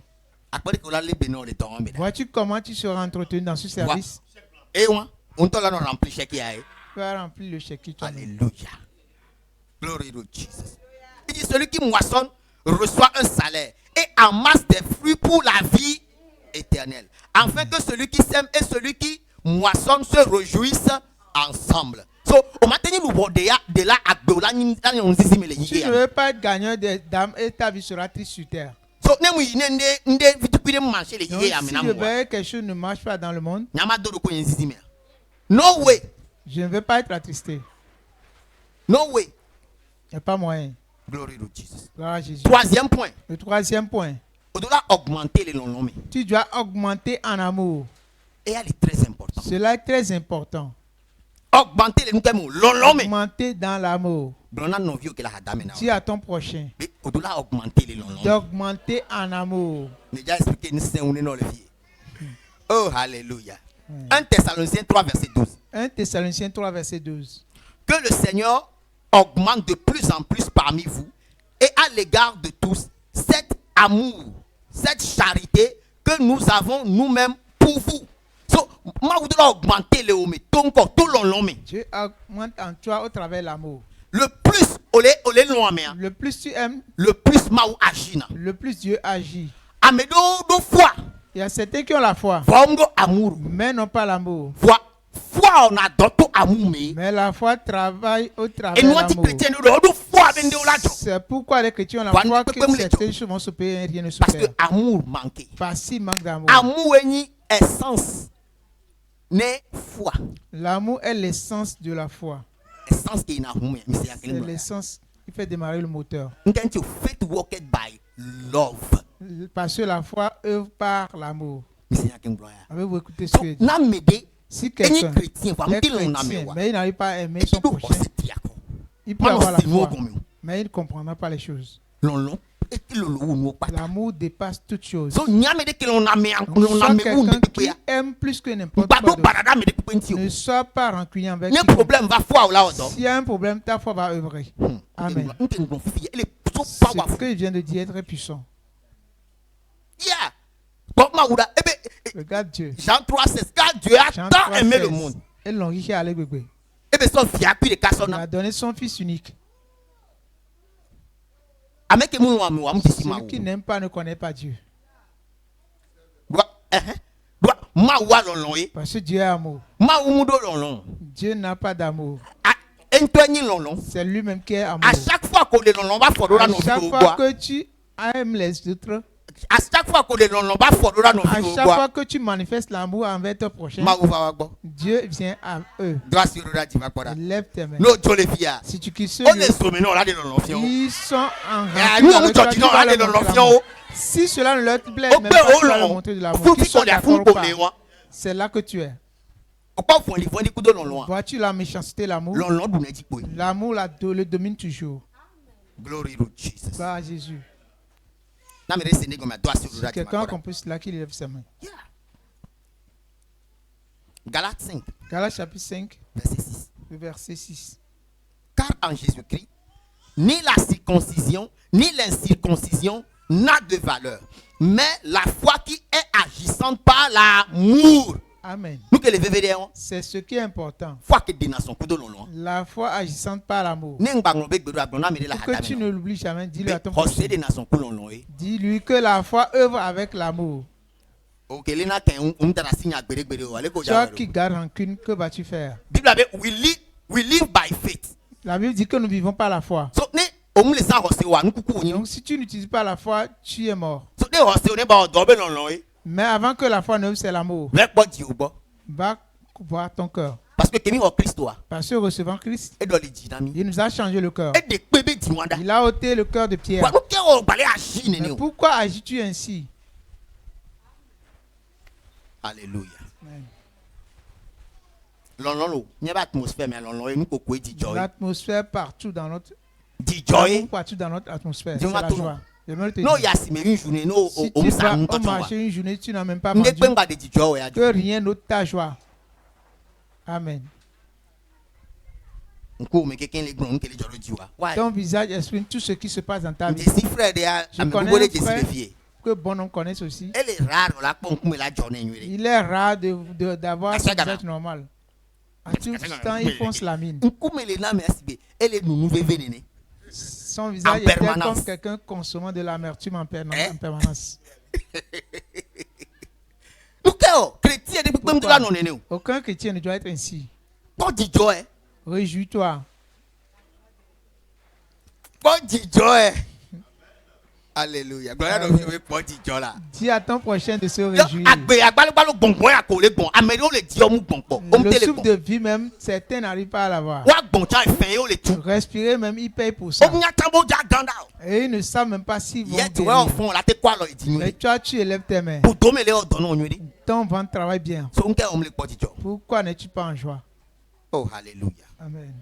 Vois-tu comment tu seras entretenu dans ce service? Tu vas remplir le chèque. Alléluia. Glory to Jesus. Il dit celui qui moissonne reçoit un salaire et amasse des fruits pour la vie éternelle. Afin que celui qui sème et celui qui moissonne se réjouissent ensemble. Tu ne veux pas être gagnant des dames et ta vie sera triste sur terre. Donc, si je veux que quelque chose ne marche pas dans le monde, no way. Je ne veux pas être attristé. No way. Il n'y a pas moyen. Glory to Jesus. Gloire à Jésus. Troisième point. Le troisième point. Tu dois augmenter en amour. Et elle est très important. Cela est très important. Augmenter dans l'amour. Dis à ton prochain d'augmenter en amour. Oh, alléluia. 1 Thessaloniciens 3, verset 12. 1 Thessaloniciens 3, verset 12. Que le Seigneur augmente de plus en plus parmi vous et à l'égard de tous cet amour, cette charité que nous avons nous-mêmes pour vous. So, augmenter le Dieu augmente en toi au travers de l'amour. Le plus le plus tu aimes, le plus le plus Dieu agit. Il y a certains qui ont la foi, mais n'ont pas l'amour. Mais la foi travaille au travers de l'amour. C'est pourquoi les chrétiens ont la foi que certaines choses vont se payer et rien ne se perd. Parce que l'amour manque. Parce qu'il manque d'amour. Amour est essence. L'amour est l'essence de la foi. C'est l'essence qui fait démarrer le moteur. Parce que la foi œuvre par l'amour. Avez-vous écouté ce que dit? Si quelqu'un est chrétien, mais il n'arrive pas à aimer son prochain, il peut avoir la foi, mais il ne comprendra pas les choses. L'amour dépasse toute chose. Soit quelqu'un qui aime plus que n'importe quoi d'autre. Ne sois pas rancunier avec lui. S'il y a un problème, ta foi va œuvrer. Amen. Ce que je viens de dire est très puissant. Regarde Dieu. Jean 3,16. Car Dieu a tant aimé le monde. Il a donné son fils unique. Celui qui n'aime pas ne connaît pas Dieu. Parce que Dieu est amour. Dieu n'a pas d'amour. C'est lui-même qui est amour. À chaque fois que tu aimes les autres, à chaque fois que tu manifestes l'amour envers ton prochain, Dieu vient à eux. Lève tes mains. Si tu quittes ceux ils sont en rancune. Si cela ne leur plaît, même pas, tu vas leur montrer de l'amour. C'est là que tu es. Vois-tu la méchanceté, l'amour? L'amour le domine toujours. Glory to Jesus. Gloire à Jésus. Si quelqu'un a compris cela, qu'il lève ses mains. Galates 5. Galates chapitre 5, verset 6. Le verset 6. Car en Jésus-Christ, ni la circoncision, ni l'incirconcision n'a de valeur, mais la foi qui est agissante par l'amour. Amen. C'est ce qui est important. La foi agissante par l'amour. Que tu ne l'oublies jamais, dis-le à ton prochain. Dis-lui que la foi œuvre avec l'amour. Toi qui gardes rancune, que vas-tu faire? We live by faith. La Bible dit que nous vivons par la foi. Donc si tu n'utilises pas la foi, tu es mort. Mais avant que la foi ne c'est l'amour. Va voir ton cœur. Parce que recevant Christ, il nous a changé le cœur. Il a ôté le cœur de pierre. Mais pourquoi agis-tu ainsi? Alléluia. L'atmosphère partout dans notre atmosphère. C'est la joie. Non, il y a une journée, si tu vas au marché une journée, tu n'as même pas vendu, que rien n'ôte ta joie. Amen. Ton visage exprime tout ce qui se passe dans ta vie. Je connais un frère que bon homme connaisse aussi. Il est rare d'avoir un visage normal. À tout temps, il fonce la mine. Son visage était comme quelqu'un consommant de l'amertume en permanence. Aucun chrétien ne doit être ainsi. Réjouis-toi. Alléluia. Dis à ton prochain de se réjouir. Le souffle de vie même, certains n'arrivent pas à l'avoir. Respirer même, ils payent pour ça. Et ils ne savent même pas s'ils vont guérir. Mais toi, tu élèves tes mains. Ton ventre travaille bien. Pourquoi n'es-tu pas en joie? Oh, alléluia. Amen.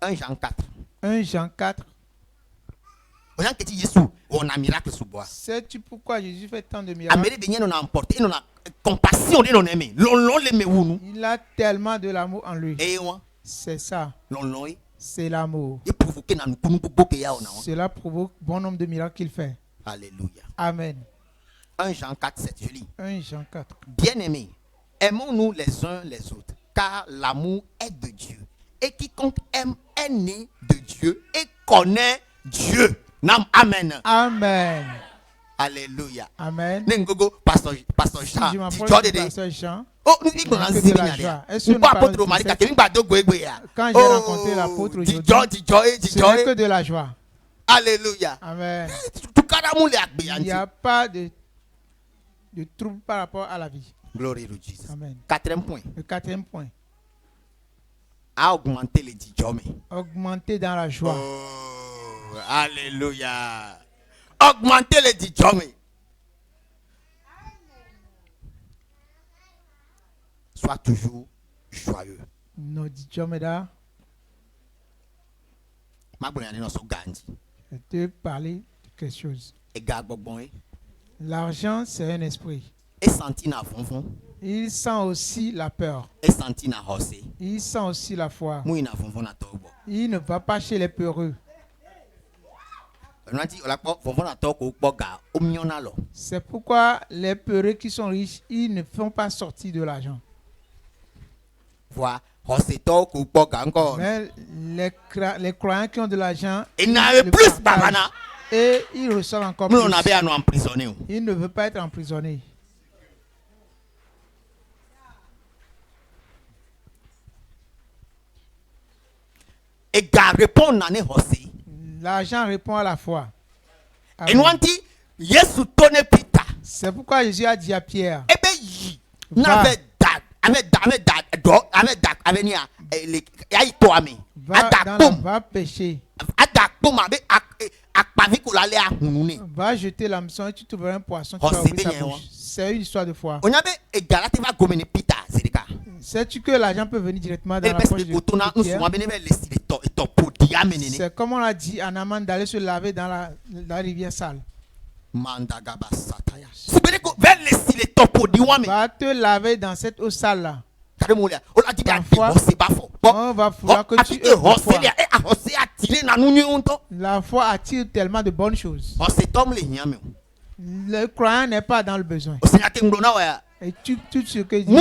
1 Jean 4. 1 Jean 4. Sais-tu pourquoi Jésus fait tant de miracles? Il a tellement de l'amour en lui. C'est ça. C'est l'amour. Cela provoque bon nombre de miracles qu'il fait. Alléluia. Amen. 1 Jean 4, 7, je lis. 1 Jean 4. Bien-aimés, aimons-nous les uns les autres, car l'amour est de Dieu. Et quiconque aime est né de Dieu et connaît Dieu. Amen. Amen. Alléluia. Amen. Pasteur Jean. Si je m'approche de Pasteur Jean. Oh, nous disons quand j'ai rencontré l'apôtre aujourd'hui, ce n'est que de la joie. Alléluia. Amen. Il n'y a pas de trouble par rapport à la vie. Glory to Jesus. Amen. Quatrième point. Le quatrième point. À augmenter les diplômes. Augmenter dans la joie. Oh, alléluia. Augmenter les diplômes. Sois toujours joyeux. Nos diplômes là. Je te parler de quelque chose. L'argent, c'est un esprit. Il sent aussi la peur. Il sent aussi la foi. Il ne va pas chez les peureux. C'est pourquoi les peureux qui sont riches, ils ne font pas sortir de l'argent. Mais les croyants qui ont de l'argent, ils n'avaient plus et ils reçoivent encore plus. Ils ne veulent pas être emprisonnés. L'argent répond à la foi. C'est pourquoi Jésus a dit à Pierre, va pêcher. Va jeter l'hameçon et tu trouveras un poisson. C'est une histoire de foi. Sais-tu que l'argent peut venir directement dans la poche de Pierre? C'est comme on l'a dit à Naaman d'aller se laver dans la rivière sale. Va te laver dans cette eau sale là. Parfois, on va vouloir que tu aies la foi attire tellement de bonnes choses. Le croyant n'est pas dans le besoin. Et tout ce que dit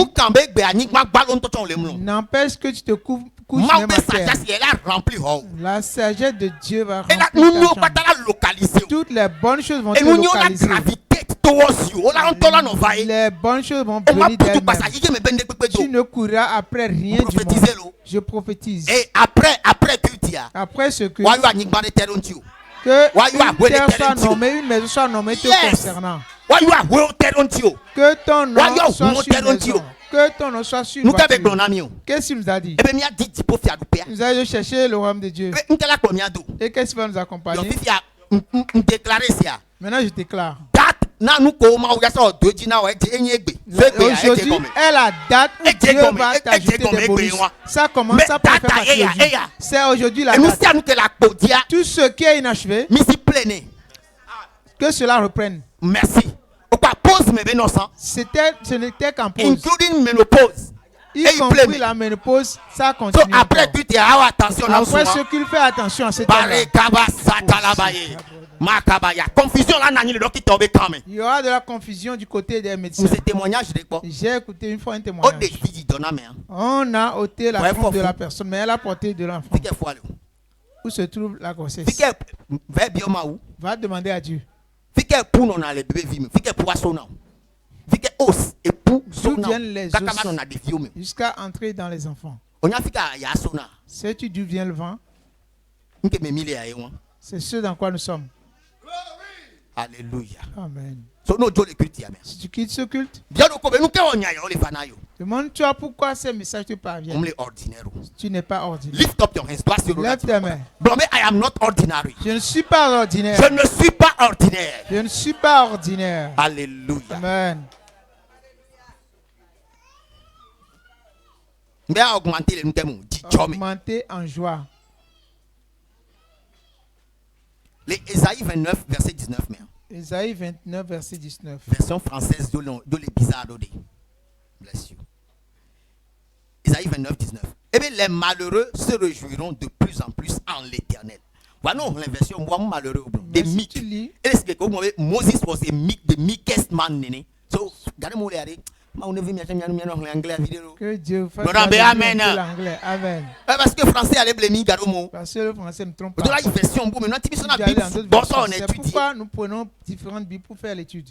n'empêche que tu te couches même à terre. La sagesse de Dieu va remplir ta chambre. Toutes les bonnes choses vont te localiser. Les bonnes choses vont venir d'elles-mêmes. Tu ne courras après rien du monde. Je prophétise. Et après ce que une terre soit nommée, une maison soit nommée te concernant. Que ton nom soit sur une maison. Que ton nom soit sur une voiture. Qu'est-ce qu'il nous a dit? Nous allons chercher le royaume de Dieu. Et qu'est-ce qui va nous accompagner? Maintenant je déclare. Aujourd'hui est la date où Dieu va t'ajouter des bonus. Ça commence à faire partie. C'est aujourd'hui la date. Tout ce qui est inachevé, que cela reprenne. Merci. Ce n'était qu'en pause. Including menopause. Y compris la ménopause, ça continue. Après ce qu'il fait attention à cette temps-là. Il y aura de la confusion du côté des médecins. J'ai écouté une fois un témoignage. On a ôté la trompe de la personne, mais elle a porté de l'enfant. Où se trouve la grossesse? Va demander à Dieu. D'où viennent les os jusqu'à entrer dans les enfants. Sais-tu d'où vient le vent? C'est ce dans quoi nous sommes. Alléluia. Amen. Si tu quittes ce culte, demande-toi pourquoi ces messages te parviennent. Tu n'es pas ordinaire. Lift up your hands. Lève tes mains. I am not ordinary. Je ne suis pas ordinaire. Je ne suis pas ordinaire. Je ne suis pas ordinaire. Alléluia. Amen. Augmenter en joie. Ésaïe 29, verset 19. Ésaïe 29, verset 19. Version française de l'Ébizarre. Bless you. Ésaïe 29, 19. eh bien, les malheureux se réjouiront de plus en plus en l'Éternel. Voilà l'inversion, moi, malheureux. Des meek. Et c'est que Moses was a meek, the meekest man. So, regardez-moi les que Dieu fasse amen. Amen. Parce que français allait blâmer Garomo. Parce que le français me trompe pas. C'est pourquoi nous prenons différentes Bibles pour faire l'étude.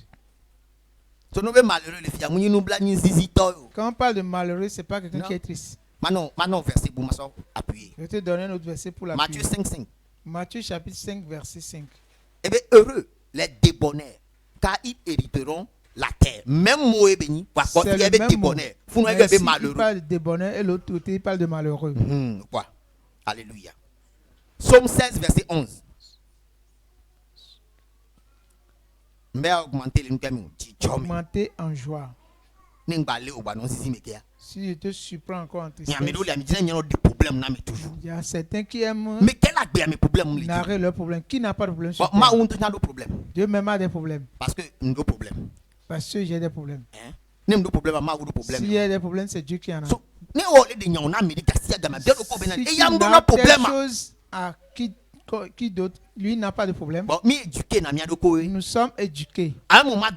Quand on parle de malheureux, ce n'est pas quelqu'un qui est triste. Maintenant, verset pour appuyer. Je vais te donner un autre verset pour l'appuyer. Matthieu 5:5. Matthieu chapitre 5, verset 5. Eh bien, heureux les débonnaires, car ils hériteront la terre. Même mot est béni. C'est le même mot. Malheureux. Il parle de débonnaire et l'autre côté, il parle de malheureux. Quoi? Alléluia. Psaume 16, verset 11. Mais augmenter en joie. Si je te surprends encore en tristesse, il y a certains qui aiment narrer leurs problèmes. Qui n'a pas de problème sur terre? Dieu même a des problèmes. Parce que j'ai des problèmes. S'il y a des problèmes, c'est Dieu qui en a. Si tu as des choses à qui d'autre, lui n'a pas de problème. Nous sommes éduqués. À un moment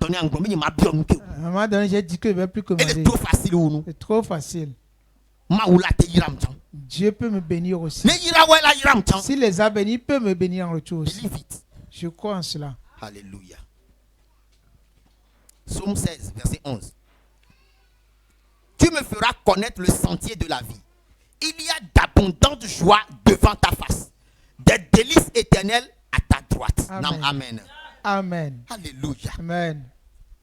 donné, j'ai dit que je ne vais plus commander. C'est trop facile. Dieu peut me bénir aussi. S'il les a bénis, il peut me bénir en retour aussi. Je crois en cela. Alléluia. Psaume 16, verset 11. Tu me feras connaître le sentier de la vie. Il y a d'abondantes joies devant ta face. Des délices éternelles à ta droite. Amen. Amen. Amen. Alléluia. Amen.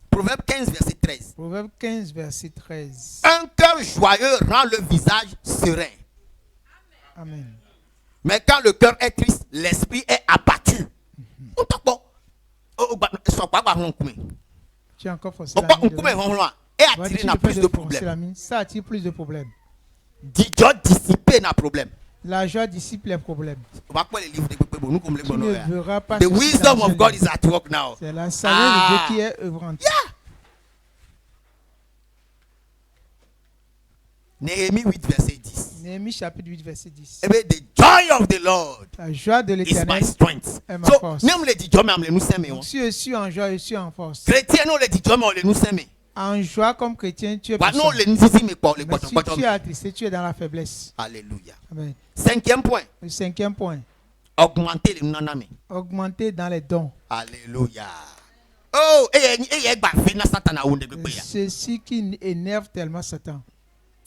Proverbe 15, verset 13. Proverbe 15, verset 13. Un cœur joyeux rend le visage serein. Amen. Mais quand le cœur est triste, l'esprit est abattu. Tu as encore forcé et attire plus de problèmes. Ça attire plus de problèmes. Dieu dissiper nos problèmes. La joie dissipe les problèmes. Tu ne verras pas. The wisdom of God is at work now. C'est la sagesse de Dieu qui est œuvrante. Néhémie 8, verset 10. Néhémie chapitre 8, verset 10. The joy of the Lord la joie de is my l'Éternel strength. est ma force. Si je suis en joie, je suis en force. Chrétien, nous en joie comme chrétien, tu es puissant. Mais si tu es attristé, tu es dans la faiblesse. Alléluia. Amen. 5e point. Le 5e point. Augmenter les nanami. Augmenter dans les dons. Alléluia. Oh, ceci qui énerve tellement Satan.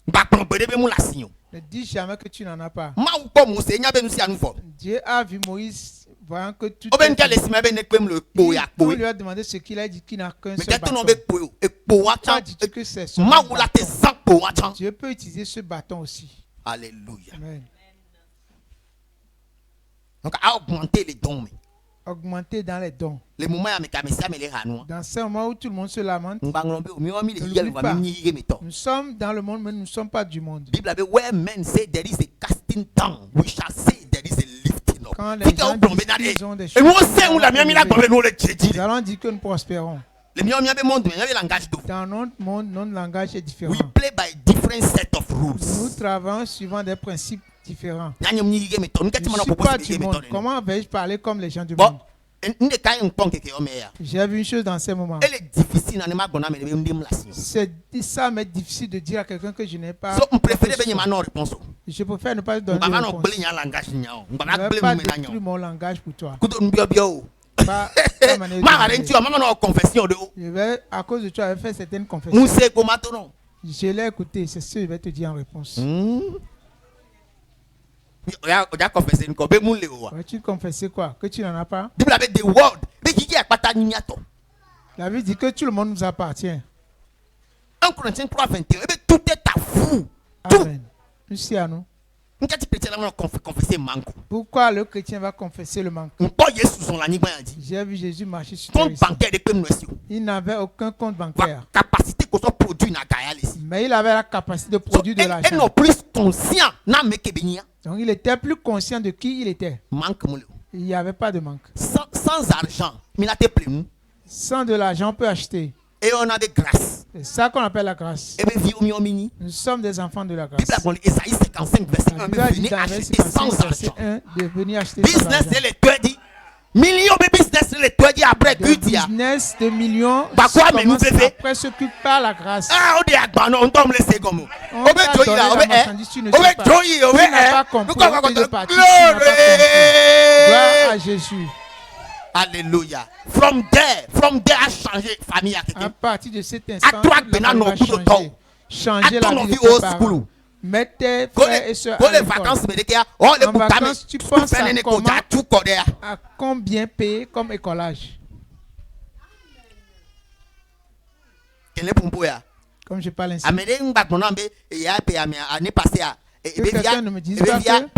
Ne dis jamais que tu n'en as pas. Dieu a vu Moïse voyant que tout on lui a demandé ce qu'il a dit qu'il n'a qu'un seul bâton. Dit que c'est son bâton. Dieu peut utiliser ce bâton aussi. Alléluia. Amen. Donc à augmenter les dons. Augmenter dans les dons. Dans ce moment où tout le monde se lamente, nous sommes dans le monde, mais nous ne sommes pas du monde. Where men say there is a casting down, we shall say there is a lifting up. Quand les gens disent qu'ils ont des choses, nous allons dire que nous prospérons. Dans notre monde, notre langage est différent. We play by different set of rules. Nous travaillons suivant des principes différents. Je ne suis pas du monde. Comment vais-je parler comme les gens du monde? J'ai vu une chose dans ces moments. C'est difficile, mais difficile de dire à quelqu'un que je n'ai pas. Je préfère ne pas donner de réponse. Je ne vais pas détruire mon langage pour toi. Je vais, à cause de toi, je vais faire certaines confessions. Je l'ai écouté, c'est ce que je vais te dire en réponse. Tu confesses quoi? Que tu n'en as pas? La Bible dit que tout le monde nous appartient. 1 Corinthiens 3, 21. Tout est à vous. Amen. Merci à nous. Pourquoi le chrétien va confesser le manque? J'ai vu Jésus marcher sur terre. Il n'avait aucun compte bancaire. Mais il avait la capacité de produire de l'argent. Donc il était plus conscient de qui il était. Il n'y avait pas de manque. Sans argent, sans de l'argent, on peut acheter. Et on a des grâces. C'est ça qu'on appelle la grâce. Nous sommes des enfants de la grâce. Esaïe 55 verset 1 venir acheter sans argent. Business de l'étoile dit millions de business de l'étoile dit après Gudia. Business de millions. Après ce qui par la grâce. Ah on dit agba on tombe laisser comme. On veut joyer là, on veut joyer, on veut. Gloire à Jésus. Alléluia. From there a changé famille à quelqu'un. À partir de cet instant, changer la vie de tes parents. Mettez frères et sœurs à l'école. En vacances, tu penses à combien payer comme écolage? Comme je parle ainsi. Que quelqu'un ne me dise pas que son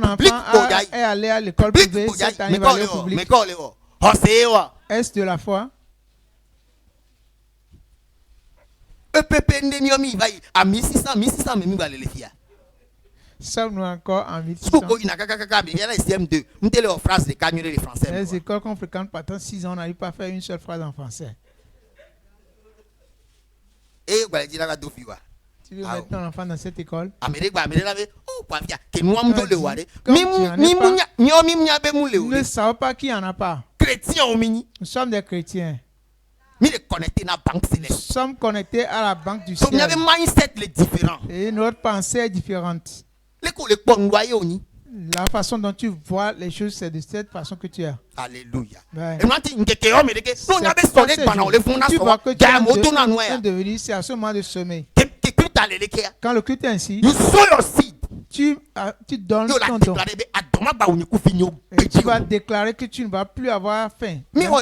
enfant est allé à l'école privée, cette année va aller au public. Est-ce de la foi? Sommes-nous encore en 1600? Les écoles qu'on fréquente pendant 6 ans, on n'arrive pas à faire une seule phrase en français. Tu veux mettre ton enfant dans cette école? Nous ne savons pas qui en a pas. Nous sommes des chrétiens. Nous sommes connectés à la banque du ciel. Et notre pensée est différente. La façon dont tu vois les choses, c'est de cette façon que tu as. Alléluia. Tu vois que tu es devenu, c'est à ce moment de semer. Quand le culte est ainsi, tu donnes ton don. Et tu vas déclarer que tu ne vas plus avoir faim. Nous avons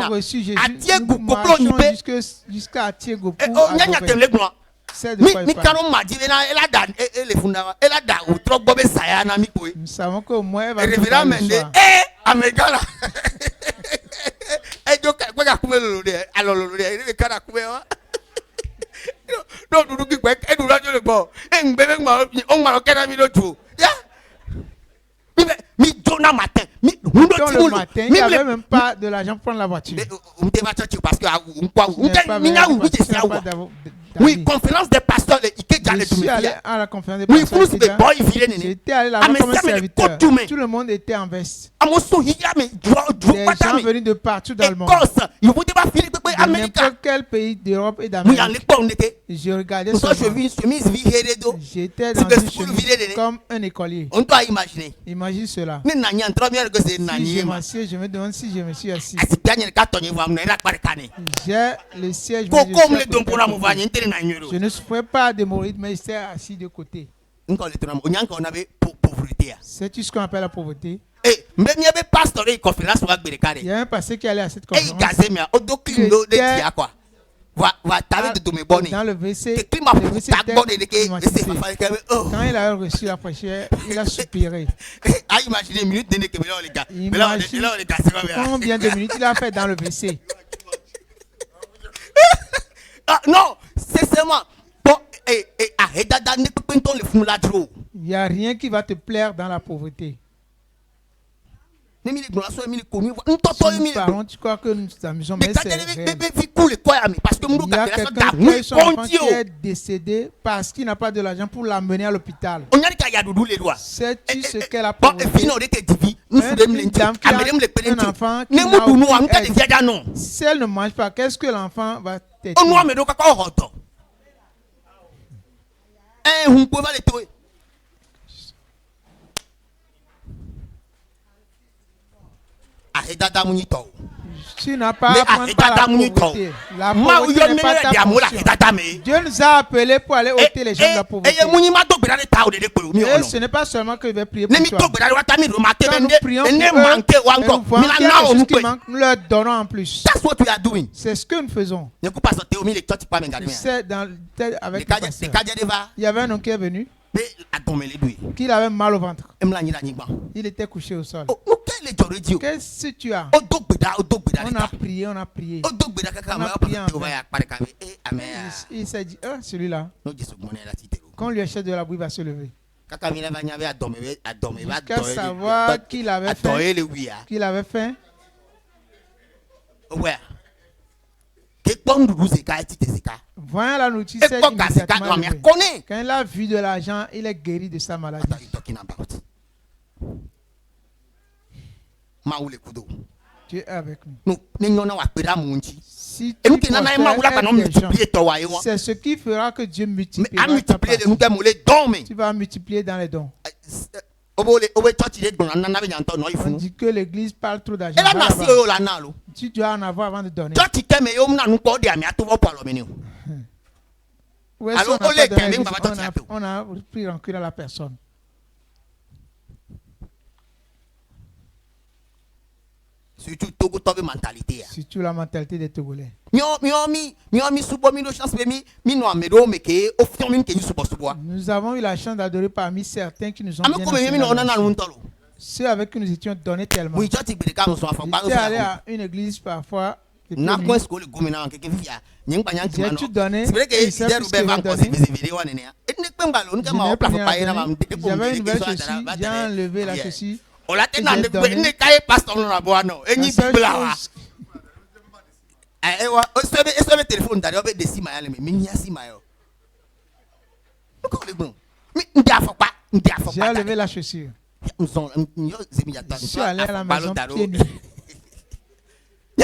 reçu Jésus. Nous marchons jusqu'à Thiégo. Nous savons qu'au moins elle va le matin, il n'y avait même pas de l'argent pour prendre la voiture. Oui, conférence des pasteurs. Je suis allé à la conférence des pasteurs. J'étais allé là-bas comme un serviteur. Tout le monde était en veste. Des gens venus de partout dans le monde. De n'importe quel pays d'Europe et d'Amérique. Je regardais ça. J'étais dans une chemise comme un écolier. On doit imaginer. Imagine cela. Si je m'assieds, je me demande si je me suis assis. J'ai le siège. Je ne souffrais pas de mourir, mais j'étais assis de côté. C'est tout ce qu'on appelle la pauvreté. Il y a un pasteur qui allait à cette conférence. Dans le WC, quand il a reçu la fraîcheur, il a soupiré. Imagine combien de minutes il a fait dans le WC. Non, c'est seulement. Il n'y a rien qui va te plaire dans la pauvreté. Tu crois que nous nous amusons, mais c'est réel. Il y a quelqu'un qui est décédé parce qu'il n'a pas de l'argent pour l'amener à l'hôpital. Sais-tu ce qu'est la pauvreté? Une dame qui a un enfant qui n'a aucune aide. Si elle ne mange pas, qu'est-ce que l'enfant va t'aider? Tu n'as pas à prendre par la pauvreté. La pauvreté n'est pas ta fonction. Dieu nous a appelés pour aller ôter les gens de la pauvreté. Et ce n'est pas seulement que je vais prier pour toi. Quand nous prions pour eux, et nous voyons qu'il y a des choses qui manquent, nous leur donnons en plus. C'est ce que nous faisons. C'est avec le pasteur. Il y avait un homme qui est venu, qu'il avait mal au ventre. Il était couché au sol. Qu'est-ce que tu as? On a prié, on a prié. On a prié en vain. Il s'est dit, celui-là, quand on lui achète de la boue, il va se lever. Jusqu'à savoir qu'il avait faim. Ouais. Voyant la notice, quand il a vu de l'argent, il est guéri de sa maladie. Dieu est avec nous. Si tu c'est ce qui fera que Dieu multipliera. Tu vas multiplier dans les dons. On dit que l'église parle trop d'argent. Tu dois en avoir avant de donner. On a pris rancune à la personne. Surtout la mentalité des Togolais. Nous avons eu la chance d'adorer parmi certains qui nous ont bien enseigné. Ceux avec qui nous étions donnés tellement. J'étais allé à une église parfois. J'ai tout donné. J'avais une nouvelle chaussure. J'ai enlevé la chaussure. J'ai enlevé la chaussure. Je suis allé à la maison pieds nus. Je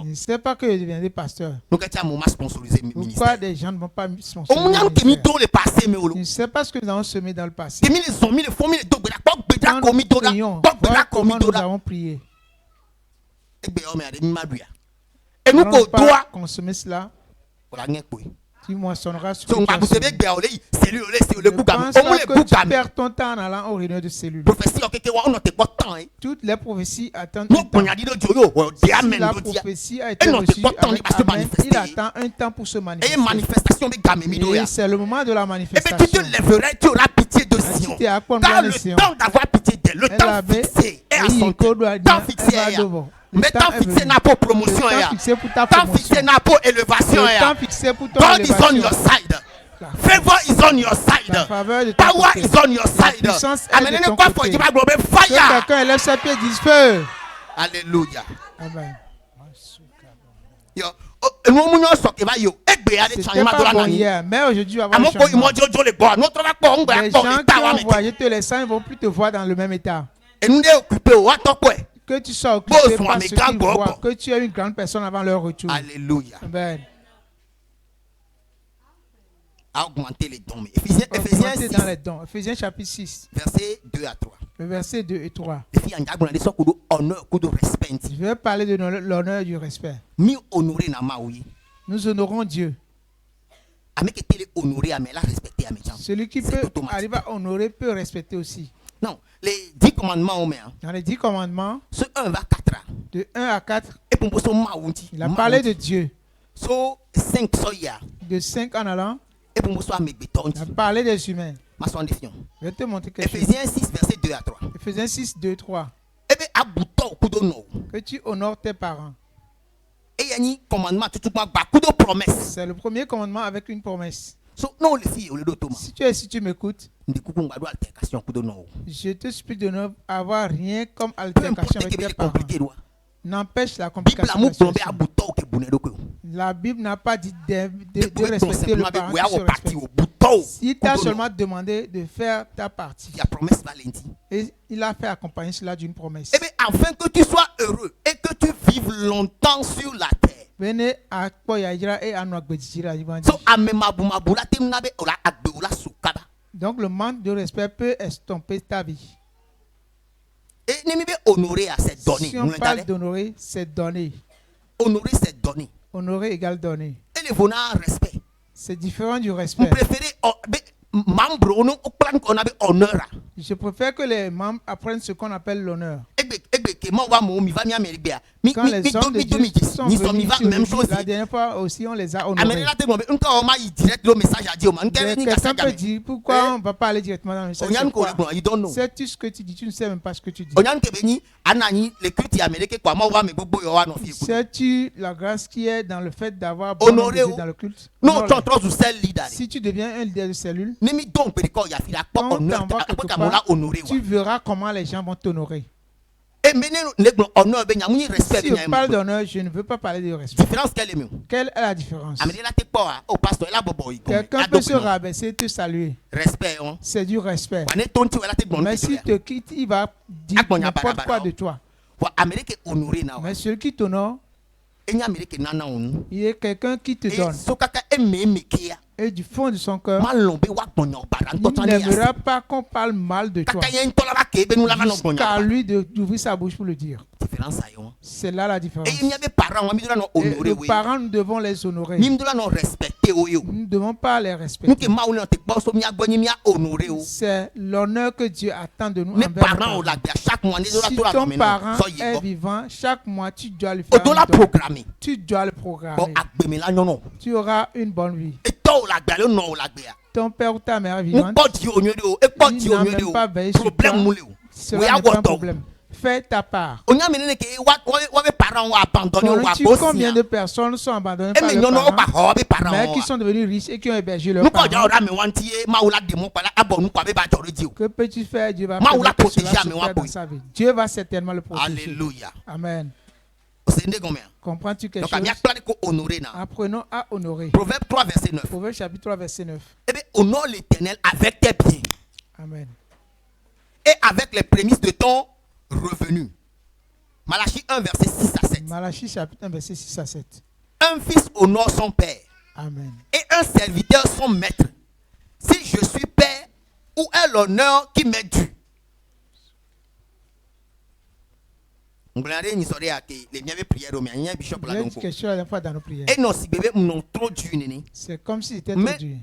ne sais pas que je deviendrai pasteur. Pourquoi des gens ne vont pas me sponsoriser? Je ne sais pas ce que nous avons semé dans le passé. Comment nous avons prié. Et nous doit consommer cela. Tu moissonneras sur le pense pas que tu perds ton temps en allant aux réunions de cellules. Toutes les prophéties attendent un temps. Si la prophétie a été reçue avec Amen, il attend un temps pour se manifester. Et c'est le moment de la manifestation. Tu lèverais, tu auras pitié de Sion. Car le temps d'avoir pitié d'elle, le temps fixé est à son temps. Temps fixé est à mais temps fixé n'a pas promotion. Temps fixé n'a pas élévation. God is on your side. Favor is on your side. Power is on your side. Amen. Quelqu'un élève ses pieds, dit feu. Alléluia. Amen. C'était pas bon hier, mais aujourd'hui, on va voir le changement. Les gens qui ont voyagé tous les saints ne vont plus te voir dans le même état. Que tu sois occupé par ce qu'ils voient, que tu es une grande personne avant leur retour. Alléluia. Amen. À augmenter les dons. Ephésiens chapitre 6. Versets 2 à 3. Le verset 2 et 3. Je vais parler de l'honneur et du respect. Nous honorons Dieu. Celui qui peut arriver à honorer peut respecter aussi. Non, les 10 commandements. Dans les 10 commandements, ce 1 va 4. De 1 à 4, il a parlé de Dieu. De 5 en allant, il a parlé des humains. Je vais te montrer quelque chose. Ephésiens 6, verset 2 à 3. Ephésiens 6, 2, 3. Que tu honores tes parents. C'est le premier commandement avec une promesse. Si tu m'écoutes, je te supplie de ne avoir rien comme altercation avec tes parents. N'empêche la complication. La Bible n'a pas dit de respecter le parent qui se respecte. Il t'a seulement demandé de faire ta partie. Et il a fait accompagner cela d'une promesse. Afin que tu sois heureux et que tu vives longtemps sur la terre. Donc le manque de respect peut estomper ta vie. Si on parle d'honorer, c'est donner. Honorer, c'est donner. Honorer égale donner. Et le respect. C'est différent du respect. Je préfère que les membres apprennent ce qu'on appelle l'honneur. Quand les hommes de Dieu sont venus sur la dernière fois aussi, on les a honorés. Quelqu'un peut dire pourquoi on ne va pas aller directement dans le message. Sais-tu ce que tu dis? Tu ne sais même pas ce que tu dis. Sais-tu la grâce qui est dans le fait d'avoir honoré dans le culte? Non, si tu deviens un leader de cellule, tu verras comment les gens vont t'honorer. Si on parle d'honneur, je ne veux pas parler de respect. Quelle est la différence? Quelqu'un peut se rabaisser et te saluer. C'est du respect. Mais s'il te quitte, il va dire n'importe quoi de toi. Mais celui qui t'honore, il est quelqu'un qui te donne. Et du fond de son cœur, il n'aimera pas qu'on parle mal de toi. Jusqu'à lui d'ouvrir sa bouche pour le dire. C'est là la différence. Et les parents, nous devons les honorer. Nous ne devons pas les respecter. C'est l'honneur que Dieu attend de nous. Si ton parent est vivant, chaque mois, tu dois le faire. Tu dois le programmer. Tu auras une bonne vie. Ton père ou ta mère est vivante. Il n'a même pas veillé sur toi. Cela n'est pas un problème. Fais ta part. Combien de personnes sont abandonnées par leurs parents, mais qui sont devenus riches et qui ont hébergé leurs parents? Que peux-tu faire? Dieu va faire dans sa vie. Dieu va certainement le protéger. Alléluia. Amen. Comprends-tu quelque chose? Apprenons à honorer. Proverbe 3, verset 9. Proverbe chapitre 3, verset 9. Eh bien, honore l'Éternel avec tes biens. Amen. Et avec les prémices de ton revenu. Malachie 1, verset 6 à 7. Malachie chapitre 1, verset 6 à 7. Un fils honore son père. Amen. Et un serviteur son maître. Si je suis père, où est l'honneur qui m'est dû? C'est comme si c'était trop dur.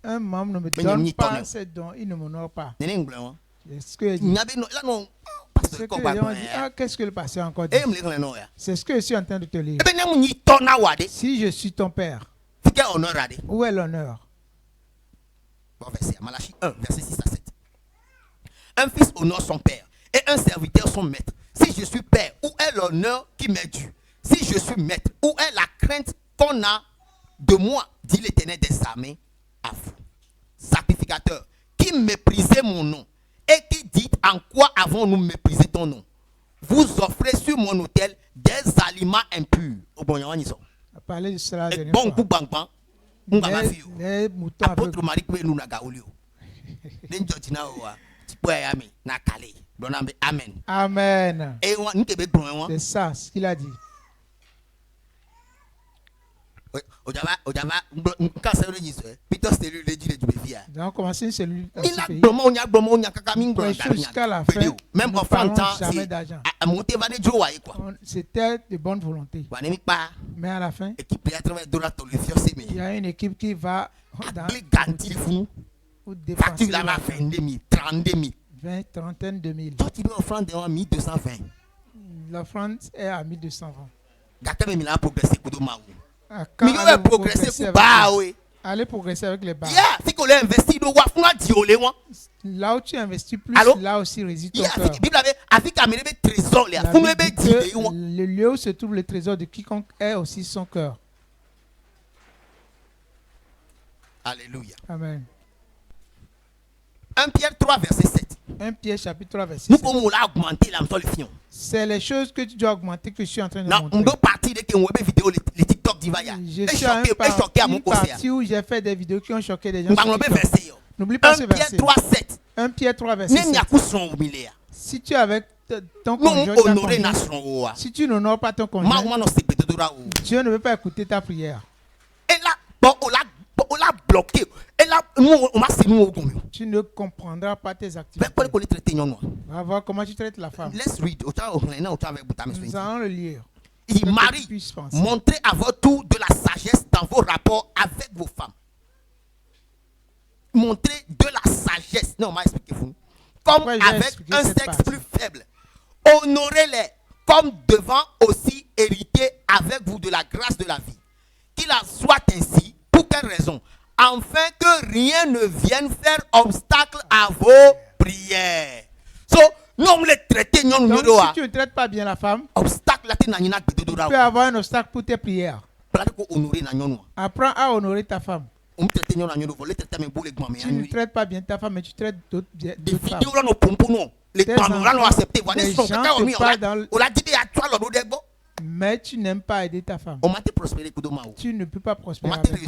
Un membre ne me donne pas ses dons, il ne m'honore pas. C'est ce que qu'est-ce que le pasteur a encore dit? C'est ce que je suis en train de te lire. Si je suis ton père, où est l'honneur? Malachie 1, verset 6 à 7. Un fils honore son père et un serviteur son maître. Si je suis père, où est l'honneur qui m'est dû? Si je suis maître, où est la crainte qu'on a de moi, dit l'Éternel des armées à vous? Sacrificateur, qui méprisez mon nom et qui dit en quoi avons-nous méprisé ton nom? Vous offrez sur mon autel des aliments impurs. Parler de cela les moutons apôtre Marie nous n'a gaolio. Amen. Amen. C'est ça ce qu'il a dit. Nous commencé une cellule jusqu'à la fin. Même en France, jamais d'argent. C'était de bonne volonté. Mais à la fin, il y a une équipe qui va facture là 22 000, 32 000. 20, trentaine de mille. Toi, tu veux offrande à 1220. L'offrande est à 1220. Allez progresser avec les bas. Là où tu investis plus, là aussi réside ton cœur. Le lieu où se trouve le trésor de quiconque est aussi son cœur. Alléluia. Amen. 1 Pierre 3, verset 7. 1 Pierre chapitre 3, verset 7. C'est les choses que tu dois augmenter que je suis en train de montrer. Je suis à une partie où j'ai fait des vidéos qui ont choqué des gens. N'oublie pas ce verset. 1 Pierre 3, verset 7. Si tu es avec ton conjoint, si tu n'honores pas ton conjoint, Dieu ne veut pas écouter ta prière. Et là, on l'a bloqué. Et là, tu ne comprendras pas tes activités. On va voir comment tu traites la femme. Let's read. Nous allons le lire. Il marie, montrez à votre tour de la sagesse dans vos rapports avec vos femmes. Montrez de la sagesse. Non, on m'a expliqué vous. Comme avec un sexe plus faible. Honorez-les comme devant aussi hériter avec vous de la grâce de la vie. Qu'il en soit ainsi. Pour quelle raison? Afin que rien ne vienne faire obstacle à vos prières. Donc, si tu ne traites pas bien la femme, tu peux avoir un obstacle pour tes prières. Apprends à honorer ta femme. Tu ne traites pas bien ta femme, mais tu traites d'autres femmes. Les gens te parlent dans... Mais tu n'aimes pas aider ta femme. Tu ne peux pas prospérer avec elle.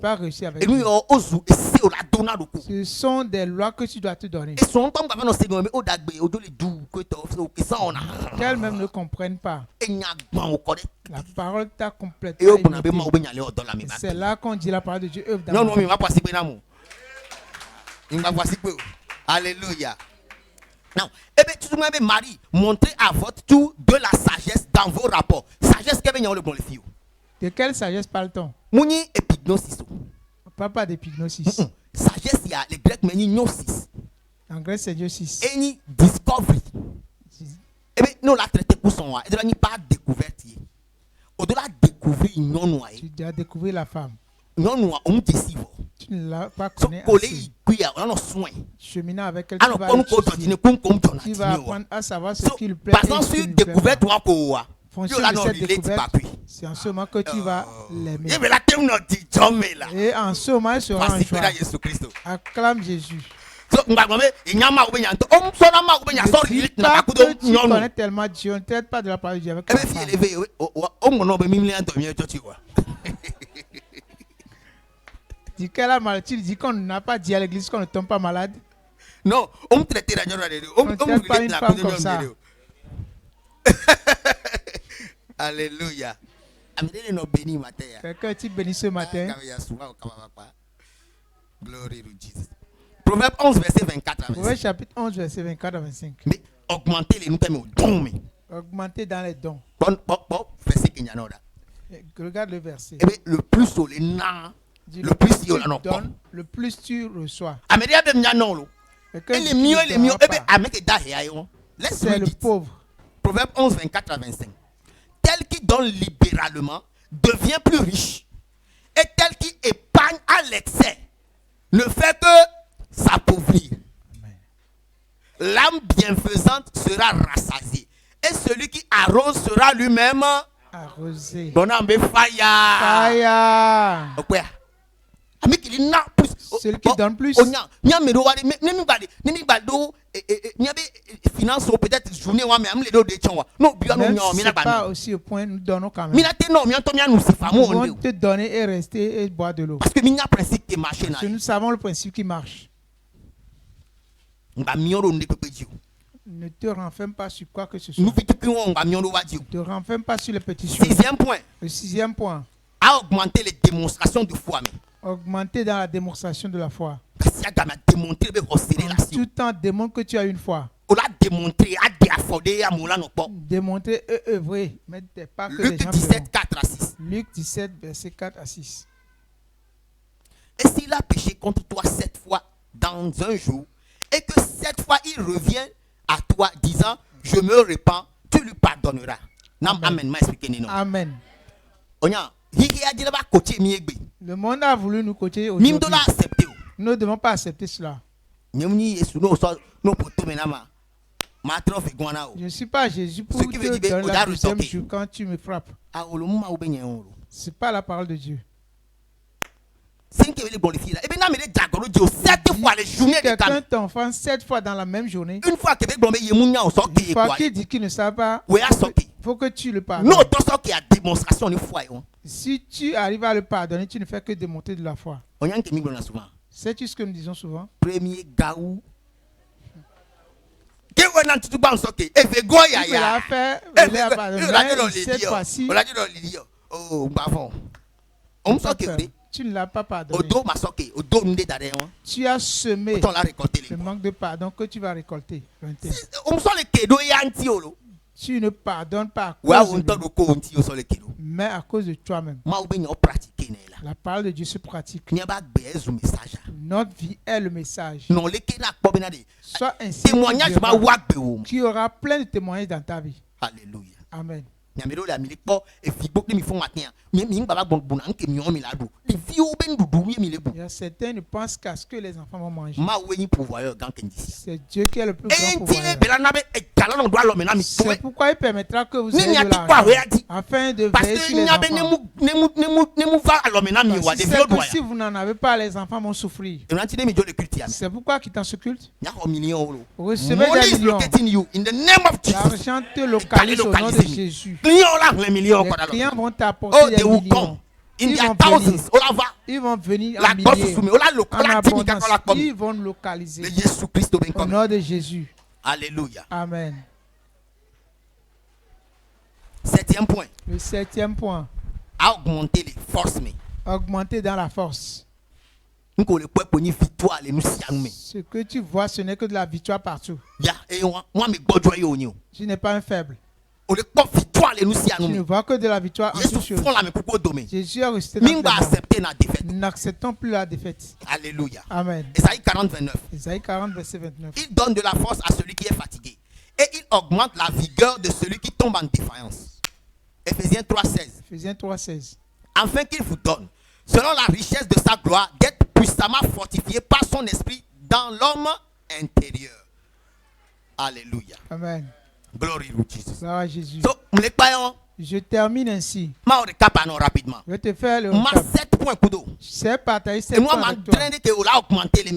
Pas réussir avec elle. Ce sont des lois que tu dois te donner. Qu'elles même ne comprennent pas. La parole t'a complètement ignoré. C'est là qu'on dit la parole de Dieu. Alléluia. Non. Eh bien, tu m'avais Marie, montrez à votre tour de la sagesse dans vos rapports. Sagesse qui est le bon les filles. De quelle sagesse parle-t-on? Mouni epignosis. Papa d'épignosis. Sagesse, il y a les Grecs, mais il y a gnosis. En grec, c'est gnosis. Et il discovery. Eh bien, nous la traité pour son roi. Et il n'y a pas découverte. Au-delà de découvrir, tu dois découvrir la femme. Tu ne l'as pas connue assez. Cheminant avec elle, tu vas apprendre à savoir ce qui lui plaît et ce qui ne plaît pas. Fonction de cette découverte, c'est en ce moment que tu vas l'aimer. Et en ce moment, elle sera en joie. Acclame Jésus. Ne dis pas que tu connais tellement Dieu, ne traite pas de la parole de Dieu avec ta femme. Dis qu'elle a mal. Tu dis qu'on n'a pas dit à l'église qu'on ne tombe pas malade. Non, on ne traite pas une femme comme ça. Alléluia. Quelqu'un est béni ce matin. Glory to Jesus. Proverbe 11, verset 24 à 25. Proverbe chapitre 11, verset 24 à 25. Mais augmenter les dons. Augmenter dans les dons. Verset qu'il y a là. Regarde le verset. Eh bien, le plus sur les nains. Le plus tu donnes, le plus tu reçois. C'est le pauvre. Proverbe 11, 24 à 25. Tel qui donne libéralement devient plus riche. Et tel qui épargne à l'excès ne fait que s'appauvrir. L'âme bienfaisante sera rassasiée. Et celui qui arrose sera lui-même arrosé. Fire. Celui qui donne plus. C'est pas aussi au point nous donnons quand même. Nous devons te donner et rester et boire de l'eau. Parce que nous savons le principe qui marche. Ne te renferme pas sur quoi que ce soit. Ne te renferme pas sur les petits choses. Le sixième point. À augmenter les démonstrations de foi. Augmenter dans la démonstration de la foi. Tout le temps, démontre que tu as une foi. Démontrer et œuvrer. Mais pas que Luc 17, 4 à 6. Luc 17, verset 4 à 6. Et s'il a péché contre toi 7 fois dans un jour, et que 7 fois il revient à toi disant, je me repens, tu lui pardonneras. Amen. Amen. Le monde a voulu nous coacher aujourd'hui. Nous ne devons pas accepter cela. Je ne suis pas Jésus pour te donner la deuxième jour quand tu me frappes. Ce n'est pas la parole de Dieu. Si quelqu'un t'enfant 7 fois dans la même journée, une fois qu'il dit qu'il ne savent pas, il faut que tu le pardonnes. Si tu arrives à le pardonner, tu ne fais que démontrer de la foi. Sais-tu ce que nous disons souvent? Premier gaou. Cette fois-ci, tu ne l'as pas pardonné. Tu as semé le manque de pardon que tu vas récolter. Tu ne pardonnes pas à cause de lui, mais à cause de toi-même. La parole de Dieu se pratique. Notre vie est le message. Sois ainsi. Tu auras plein de témoignages dans ta vie. Alléluia. Amen. Il y a certains qui pensent qu'à ce que les enfants vont manger. C'est Dieu qui est le plus grand pourvoyeur. C'est pourquoi il permettra que vous ayez de l'argent afin de veiller sur les enfants. Parce que si vous n'en avez pas, les enfants vont souffrir. C'est pourquoi quittant ce culte, vous recevez des millions. L'argent te localise au nom de Jésus. Les clients vont t'apporter des millions. Ils vont venir en milliers, en abondance. Ils vont localiser au nom de Jésus. Alléluia. Amen. Septième point. Le septième point. Augmenter les forces. Augmenter dans la force. Ce que tu vois, ce n'est que de la victoire partout. Tu n'es pas un faible. Tu ne vois que de la victoire en toutes choses. Jésus a resté dans la défaite. Nous n'acceptons plus la défaite. Alléluia. Amen. Ésaïe 40, 29. Ésaïe 40, verset 29. Il donne de la force à celui qui est fatigué et il augmente la vigueur de celui qui tombe en défaillance. Éphésiens 3, 16. Éphésiens 3, 16. Afin qu'il vous donne, selon la richesse de sa gloire, d'être puissamment fortifié par son esprit dans l'homme intérieur. Alléluia. Amen. Glory to Jesus. Gloire à Jésus. So, je termine ainsi. Rapidement. Je vais te faire le 7 points. C'est partager 7 points avec toi.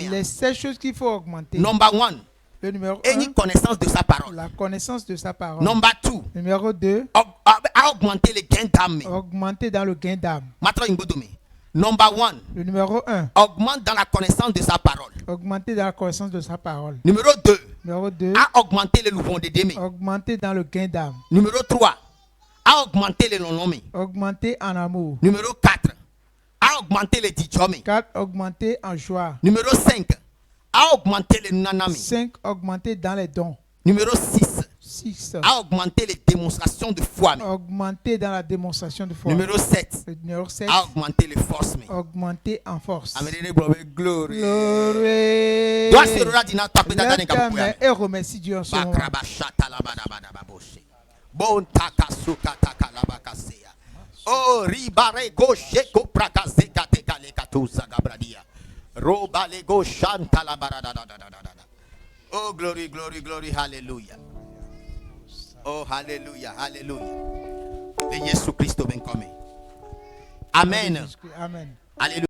Les 7 choses qu'il faut augmenter. Number 1. Le numéro 1. Connaissance de sa parole. La connaissance de sa parole. Number 2. Numéro 2. Augmenter le gain d'âme. Augmenter dans le gain d'âme. Number 1. Le numéro 1. Augmente dans la connaissance de sa parole. Augmenter dans la connaissance de sa parole. Numéro 2. Numéro 2. Augmenter le loup de demi. Augmenter dans le gain d'âme. Numéro 3. Augmenter le non-nommé. Augmenter en amour. Numéro 4. Augmenter le dichomé. 4. Augmenter en joie. Numéro 5. Augmenter le nanami. 5. Augmenter dans les dons. Numéro 6. 6. Augmenter les démonstrations de foi. Augmenter dans la démonstration de foi. Numéro 7. Numéro 7. Augmenter les forces. Augmenter en force. Glory. Et remercie Dieu en ce moment. Oh, ribare gauche coprakaze katekale katuza gabradia. Roba le chanta la barada. Oh, glory, glory, glory, hallelujah. Oh, hallelujah, hallelujah. Le Jésus Christ ben comme. Amen. Amen. Alléluia.